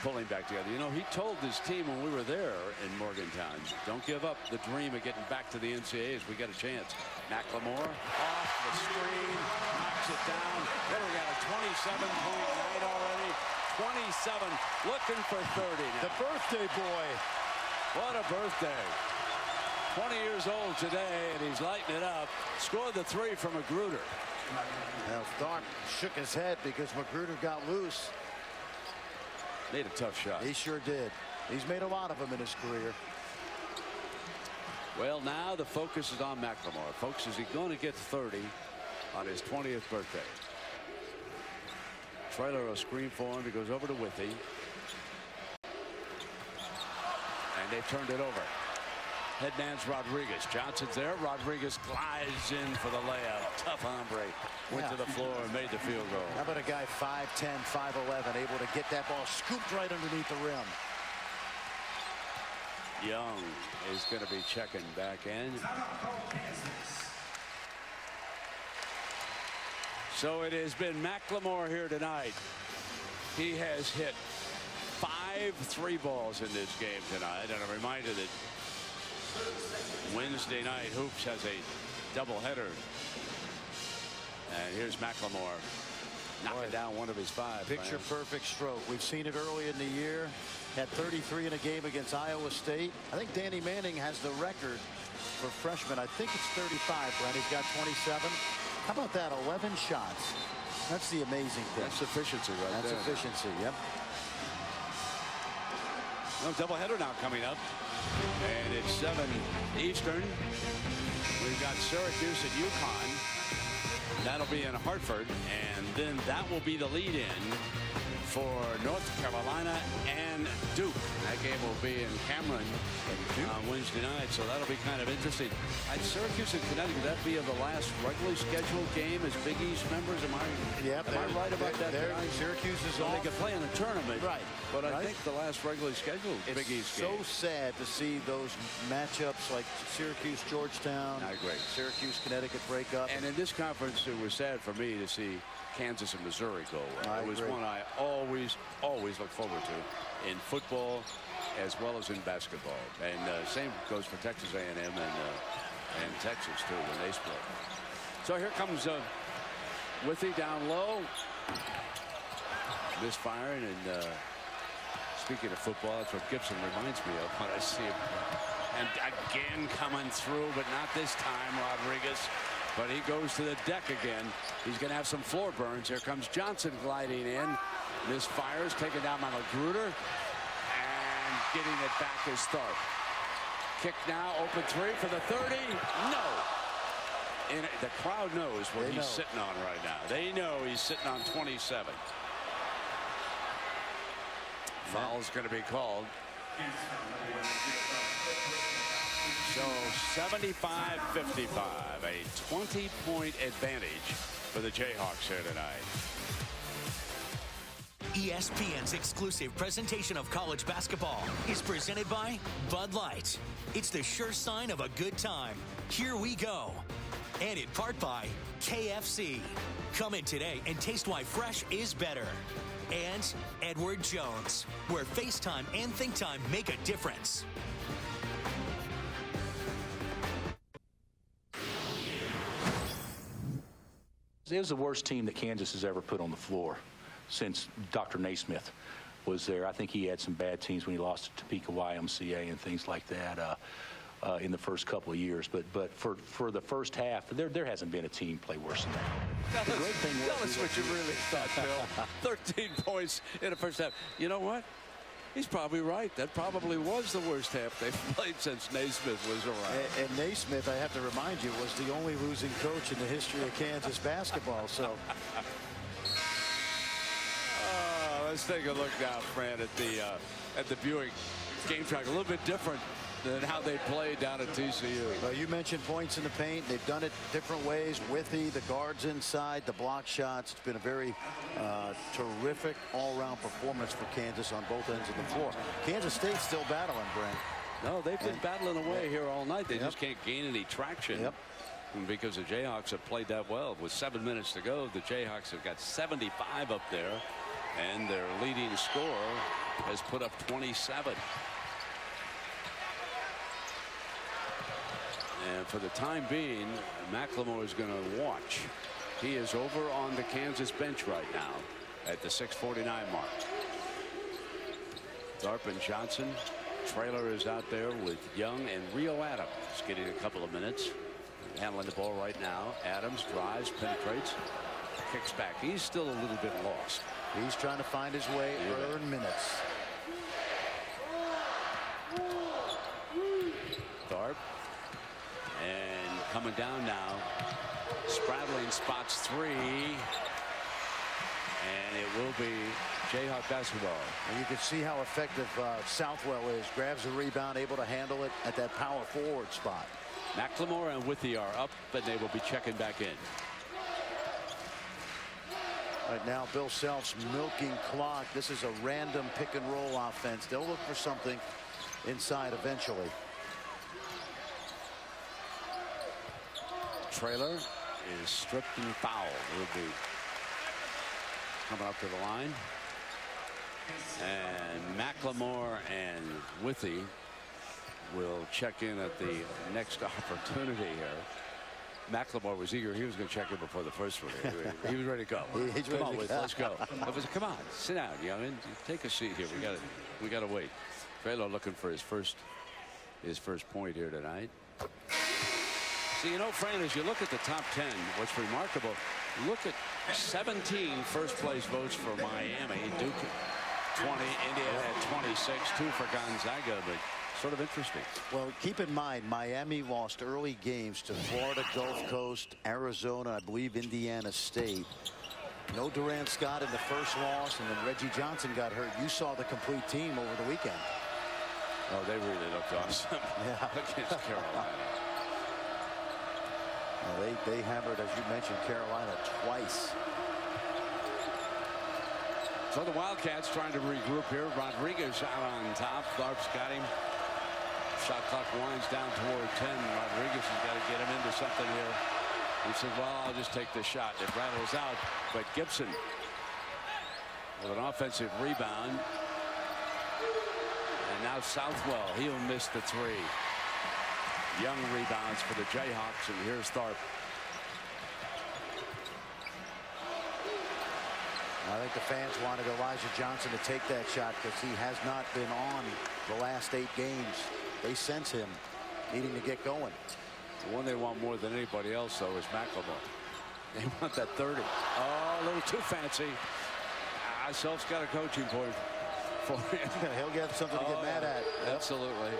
pulling back together. You know, he told his team when we were there in Morgantown, don't give up the dream of getting back to the NCAAs. We got a chance. McLemore off the screen, knocks it down. Then we got a 27-point night already. 27, looking for 30 now. The birthday boy. What a birthday. 20 years old today, and he's lighting it up. Scored the 3 from Magruder. Now Stark shook his head because Magruder got loose. Made a tough shot. He sure did. He's made a lot of them in his career. Well, now the focus is on McLemore. Folks, is he going to get 30 on his 20th birthday? Trailer a screen for him. He goes over to Withy. And they've turned it over. Head man's Rodriguez. Johnson's there. Rodriguez glides in for the layup. Tough hombre. Went to the floor and made the field goal. How about a guy 5'10", 5'11", able to get that ball scooped right underneath the rim? Young is going to be checking back in. So it has been McLemore here tonight. He has hit 5 3-balls in this game tonight. And a reminder that Wednesday night Hoops has a doubleheader. And here's McLemore. knocking down one of his 5. Picture perfect stroke. We've seen it early in the year. Had 33 in a game against Iowa State. I think Danny Manning has the record for freshmen. I think it's 35, Brent. He's got 27. How about that? 11 shots. That's the amazing thing. That's efficiency right there. That's efficiency, yep. No, doubleheader now coming up. And it's 7 Eastern. We've got Syracuse at UConn. That'll be in Hartford. And then that will be the lead-in for North Carolina and Duke. That game will be in Cameron on Wednesday night, so that'll be kind of interesting. Syracuse and Connecticut, that be the last regularly scheduled game as Big East members. Am I right about that? Syracuse is well, off. they can play in the tournament, right? But I think the last regularly scheduled Big East game. It's so sad to see those matchups like Syracuse, Georgetown. I agree. Syracuse, Connecticut break up. And in this conference, it was sad for me to see Kansas and Missouri go away. It was one I always look forward to in football as well as in basketball. And same goes for Texas A&M and Texas too when they split. So here comes Withy down low. Misfiring. And speaking of football, that's what Gibson reminds me of when I see him. And again coming through, but not this time, Rodriguez. But he goes to the deck again. He's going to have some floor burns. Here comes Johnson gliding in. Misfires, taken down by Magruder. And getting it back is Tharp. Kick now, open 3 for the 30. No. And the crowd knows what he's sitting on right now. They know he's sitting on 27. Foul's going to be called. So 75-55, a 20-point advantage for the Jayhawks here tonight. ESPN's exclusive presentation of college basketball is presented by Bud Light. It's the sure sign of a good time. Here we go. And in part by KFC. Come in today and taste why fresh is better. And Edward Jones, where FaceTime and Think Time make a difference. It was the worst team that Kansas has ever put on the floor since Dr. Naismith was there. I think he had some bad teams when he lost to Topeka YMCA and things like that in the first couple of years. But for the first half, there hasn't been a team play worse than that. Tell us what you really thought, Bill. 13 points in the first half. You know what? He's probably right. That probably was the worst half they've played since Naismith was around. And Naismith, I have to remind you, was the only losing coach in the history of Kansas basketball. So let's take a look now, Fran, at the Buick game track. A little bit different than how they played down at TCU. Well, you mentioned points in the paint. They've done it different ways. Withy, the guards inside, the block shots. It's been a very terrific all-around performance for Kansas on both ends of the floor. Kansas State's still battling, Brent. No, they've been battling away here all night. They just can't gain any traction. Because the Jayhawks have played that well. With 7 minutes to go, the Jayhawks have got 75 up there, and their leading scorer has put up 27. And for the time being, McLemore is going to watch. He is over on the Kansas bench right now at the 6:49 mark. Tharp and Johnson. Traylor is out there with Young and Rio Adams getting a couple of minutes. Handling the ball right now. Adams drives, penetrates, kicks back. He's still a little bit lost. He's trying to find his way, earn minutes. Tharp. And coming down now. Spradling spots 3. And it will be Jayhawk basketball. And you can see how effective Southwell is. Grabs the rebound, able to handle it at that power forward spot. McLemore and Withy are up, but they will be checking back in. Right now, Bill Self's milking clock. This is a random pick and roll offense. They'll look for something inside eventually. Traylor is stripped and fouled. He'll be coming up to the line. And McLemore and Withy will check in at the next opportunity here. McLemore was eager. He was going to check in before the first one. He was ready to go. He's Come ready on, to Wiz, go. let's go. Come on, sit down, youngin. Take a seat here. We got to wait. Traylor looking for his first point here tonight. See, you know, Fran, as you look at the top 10, what's remarkable, look at 17 first-place votes for Miami. Duke 20, Indiana had 26, 2 for Gonzaga, but sort of interesting. Well, keep in mind, Miami lost early games to Florida, Gulf Coast, Arizona, I believe Indiana State. No Durant Scott in the first loss, and then Reggie Johnson got hurt. You saw the complete team over the weekend. Oh, they really looked awesome. Yeah. Against Carolina. Well, they hammered, as you mentioned, Carolina twice. So the Wildcats trying to regroup here. Rodriguez out on top. Tharp's got him. Shot clock winds down toward 10. Rodriguez has got to get him into something here. He says, well, I'll just take the shot. It rattles out. But Gibson with an offensive rebound. And now Southwell. He'll miss the 3. Young rebounds for the Jayhawks. And here's Tharp. I think the fans wanted Elijah Johnson to take that shot because he has not been on the last 8 games. They sense him needing to get going. The one they want more than anybody else, though, is McLemore. They want that 30. Oh, a little too fancy. Self's got a coaching point for him. He'll get something to get mad at. Absolutely.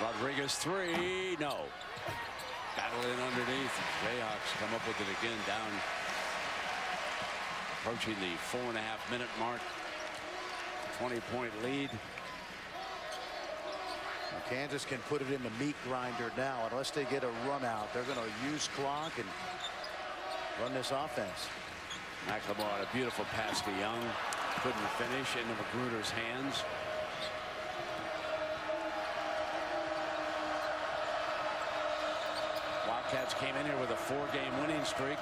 Rodriguez 3. No. Battling underneath. Jayhawks come up with it again down. Approaching the 4.5-minute mark. 20-point lead. Kansas can put it in the meat grinder now. Unless they get a run out, they're going to use clock and run this offense. McLemore had a beautiful pass to Young. Couldn't finish into Magruder's hands. Wildcats came in here with a 4-game winning streak.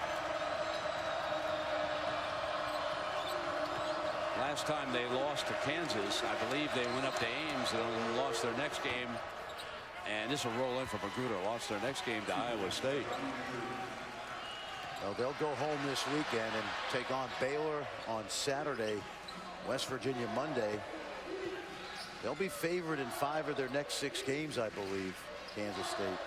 Last time they lost to Kansas, I believe they went up to Ames and lost their next game. And this will roll in for Magruder. Lost their next game to Iowa State. Well, they'll go home this weekend and take on Baylor on Saturday, West Virginia Monday. They'll be favored in 5 of their next 6 games, I believe, Kansas State.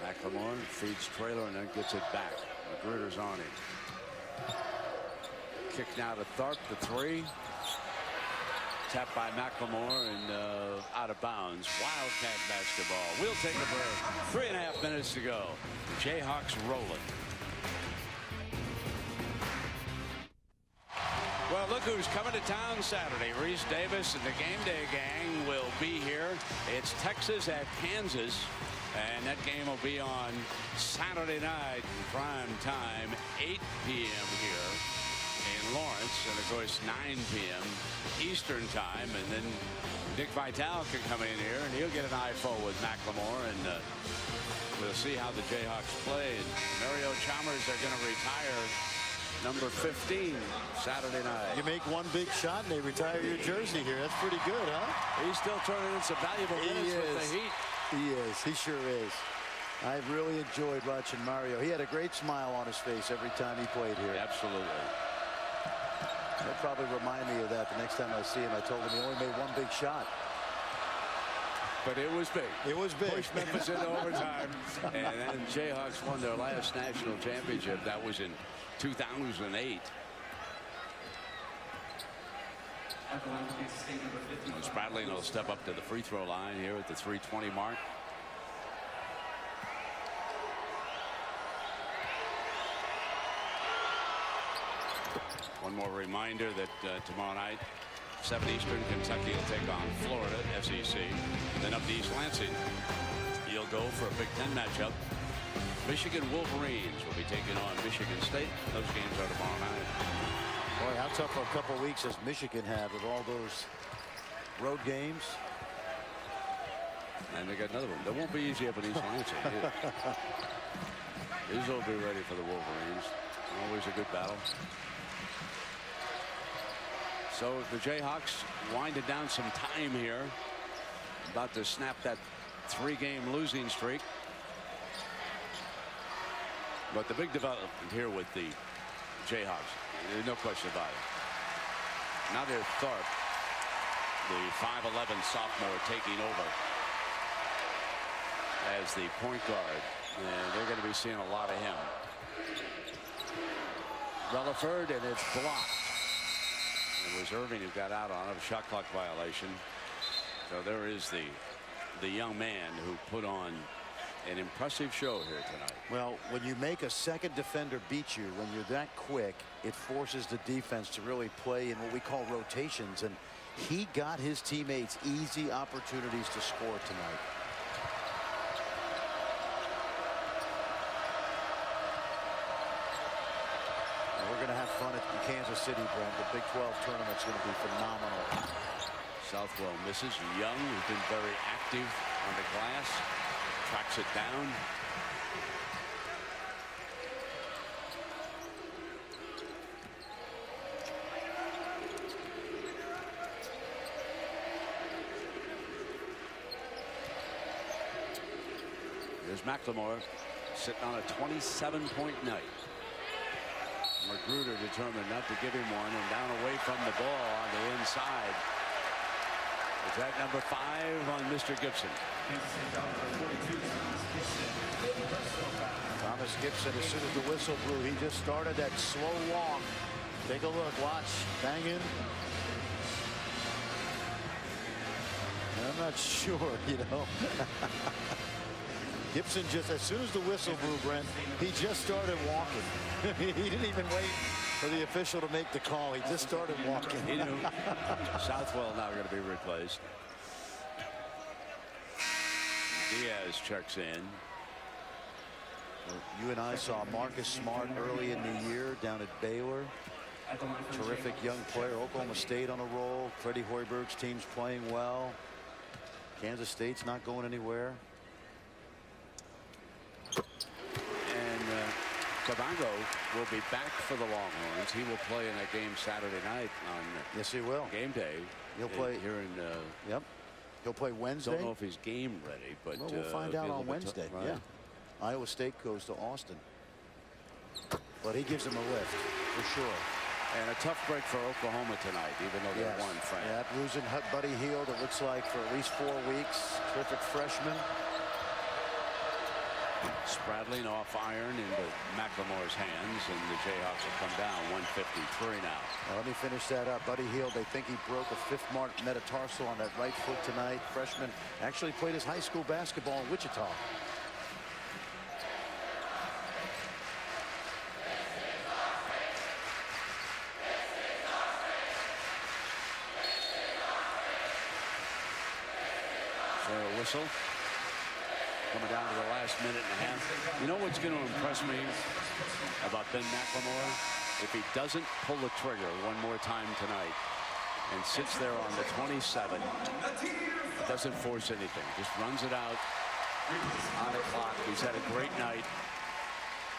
McLemore feeds Traylor and then gets it back. Magruder's on him. Kick now to Tharp, the 3. Tapped by McLemore and out of bounds. Wildcat basketball. We'll take a break. 3.5 minutes to go. The Jayhawks rolling. Well, look who's coming to town Saturday. Reese Davis and the Game Day gang will be here. It's Texas at Kansas. And that game will be on Saturday night, prime time, 8 p.m. here in Lawrence. And, of course, 9 p.m. Eastern time. And then Dick Vitale can come in here, and he'll get an eyeful with McLemore. And we'll see how the Jayhawks play. And Mario Chalmers are going to retire number 15 Saturday night. You make one big shot and they retire your jersey here. That's pretty good, huh? He's still turning in some valuable minutes with the Heat. He is. He sure is. I really enjoyed watching Mario. He had a great smile on his face every time he played here. Absolutely. He'll probably remind me of that the next time I see him. I told him he only made one big shot. But it was big. It was big. Pushed Memphis into overtime. And then Jayhawks won their last national championship. That was in 2008. Spradling will step up to the free throw line here at the 3:20 mark. One more reminder that tomorrow night, 7 Eastern, Kentucky will take on Florida, SEC. Then up to East Lansing, you'll go for a Big Ten matchup. Michigan Wolverines will be taking on Michigan State. Those games are tomorrow night. Boy, how tough a couple weeks has Michigan had with all those road games. And they got another one. That won't be easy up in East Lansing. These will be ready for the Wolverines. Always a good battle. So the Jayhawks winded down some time here. About to snap that 3-game losing streak. But the big development here with the Jayhawks, there's no question about it. Nadir Thorpe, the 5'11" sophomore, taking over as the point guard, and they're going to be seeing a lot of him. Relaford, and it's blocked. It was Irving who got out on it, a shot clock violation. So there is the young man who put on an impressive show here tonight. Well, when you make a second defender beat you, when you're that quick, it forces the defense to really play in what we call rotations, and he got his teammates easy opportunities to score tonight. And we're going to have fun at Kansas City, Brent. The Big 12 tournament's going to be phenomenal. Southwell misses. Young, who's been very active on the glass, tracks it down. Here's McLemore sitting on a 27-point night. Magruder determined not to give him one, and down away from the ball on the inside. Is that number 5 on Mr. Gibson? Thomas Gibson, as soon as the whistle blew, he just started that slow walk. Take a look, watch, bang in. I'm not sure, you know. Gibson just, as soon as the whistle blew, Brent, he just started walking. He didn't even wait for the official to make the call. He just started walking. He knew. Southwell now going to be replaced. Diaz checks in. Well, you and I saw Marcus Smart early in the year down at Baylor. Terrific young player. Oklahoma State on a roll. Freddie Hoiberg's team's playing well. Kansas State's not going anywhere. And Cabango will be back for the Longhorns. He will play in that game Saturday night on yes, he will. Game day. He'll play here in. Yep. He'll play Wednesday. Don't know if he's game ready, but well, we'll find out on Wednesday. Right. Yeah. Iowa State goes to Austin, but he gives him a lift for sure. And a tough break for Oklahoma tonight, even though they won. Frank. Yeah, losing Buddy Hield, it looks like, for at least 4 weeks. Terrific freshman. Spradling off iron into McLemore's hands, and the Jayhawks will come down 153 now. Now, let me finish that up. Buddy Hield, they think he broke a 5th metatarsal on that right foot tonight. Freshman, actually played his high school basketball in Wichita. Whistle coming down to the last minute and a half. You know what's going to impress me about Ben McLemore? If he doesn't pull the trigger one more time tonight and sits there on the 27, doesn't force anything, just runs it out on the clock. He's had a great night.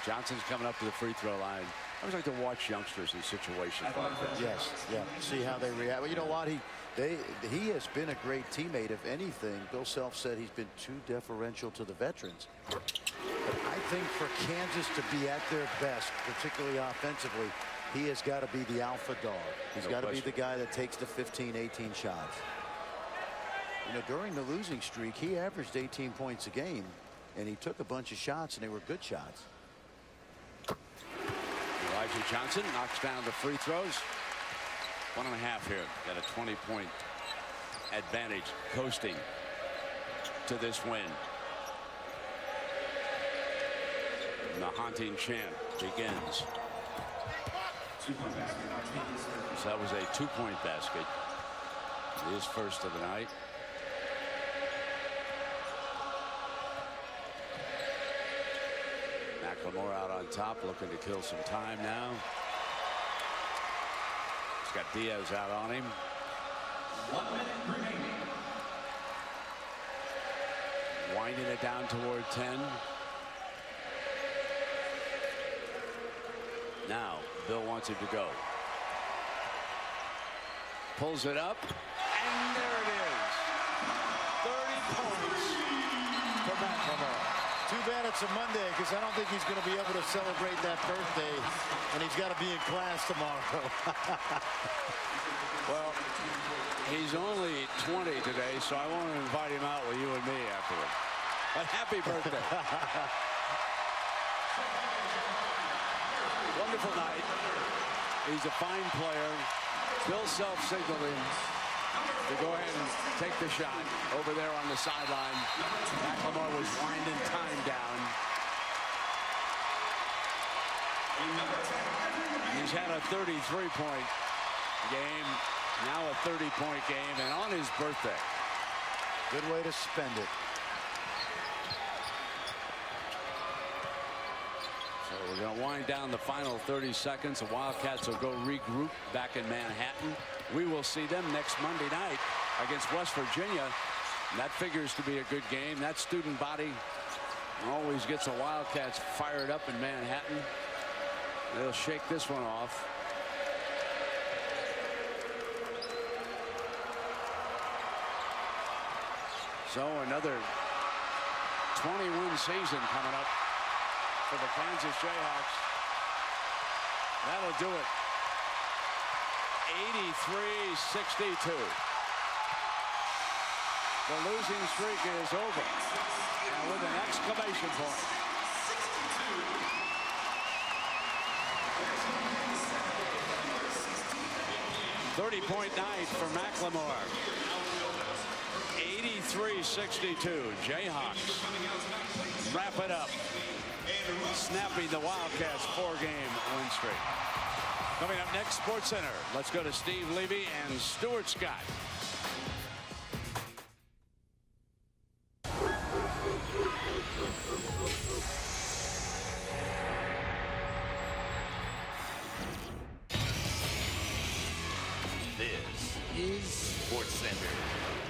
Johnson's coming up to the free throw line. I always like to watch youngsters in situations like this. Yes, yeah. See how they react. Well, you know what? He has been a great teammate. If anything, Bill Self said he's been too deferential to the veterans. But I think for Kansas to be at their best, particularly offensively, he has got to be the alpha dog. He's got to be the guy that takes the 15, 18 shots. You know, during the losing streak, he averaged 18 points a game, and he took a bunch of shots, and they were good shots. Elijah Johnson knocks down the free throws. 1.5 here. Got a 20-point advantage, coasting to this win. And the haunting chant begins. So that was a 2-point basket. His first of the night. McLemore out on top, looking to kill some time now. He's got Diaz out on him. 1 minute remaining. Winding it down toward 10. Now, Bill wants him to go. Pulls it up, and there it is. 30 points for McLemore. Too bad it's a Monday, because I don't think he's going to be able to celebrate that birthday, and he's got to be in class tomorrow. Well, he's only 20 today, so I won't invite him out with you and me afterward. But happy birthday. Wonderful night. He's a fine player. Bill Self signaled him to go ahead and take the shot over there on the sideline. McLemore was winding time down. He's had a 33-point game, now a 30-point game, and on his birthday. Good way to spend it. So we're going to wind down the final 30 seconds. The Wildcats will go regroup back in Manhattan. We will see them next Monday night against West Virginia. That figures to be a good game. That student body always gets the Wildcats fired up in Manhattan. They'll shake this one off. So another 20-win season coming up for the Kansas Jayhawks. That'll do it. 83-62. The losing streak is over. And with an exclamation point. .30 night for McLemore. 83-62. Jayhawks wrap it up, snapping the Wildcats' 4-game win streak. Coming up next, Sports Center. Let's go to Steve Levy and Stuart Scott. This is Sports Center.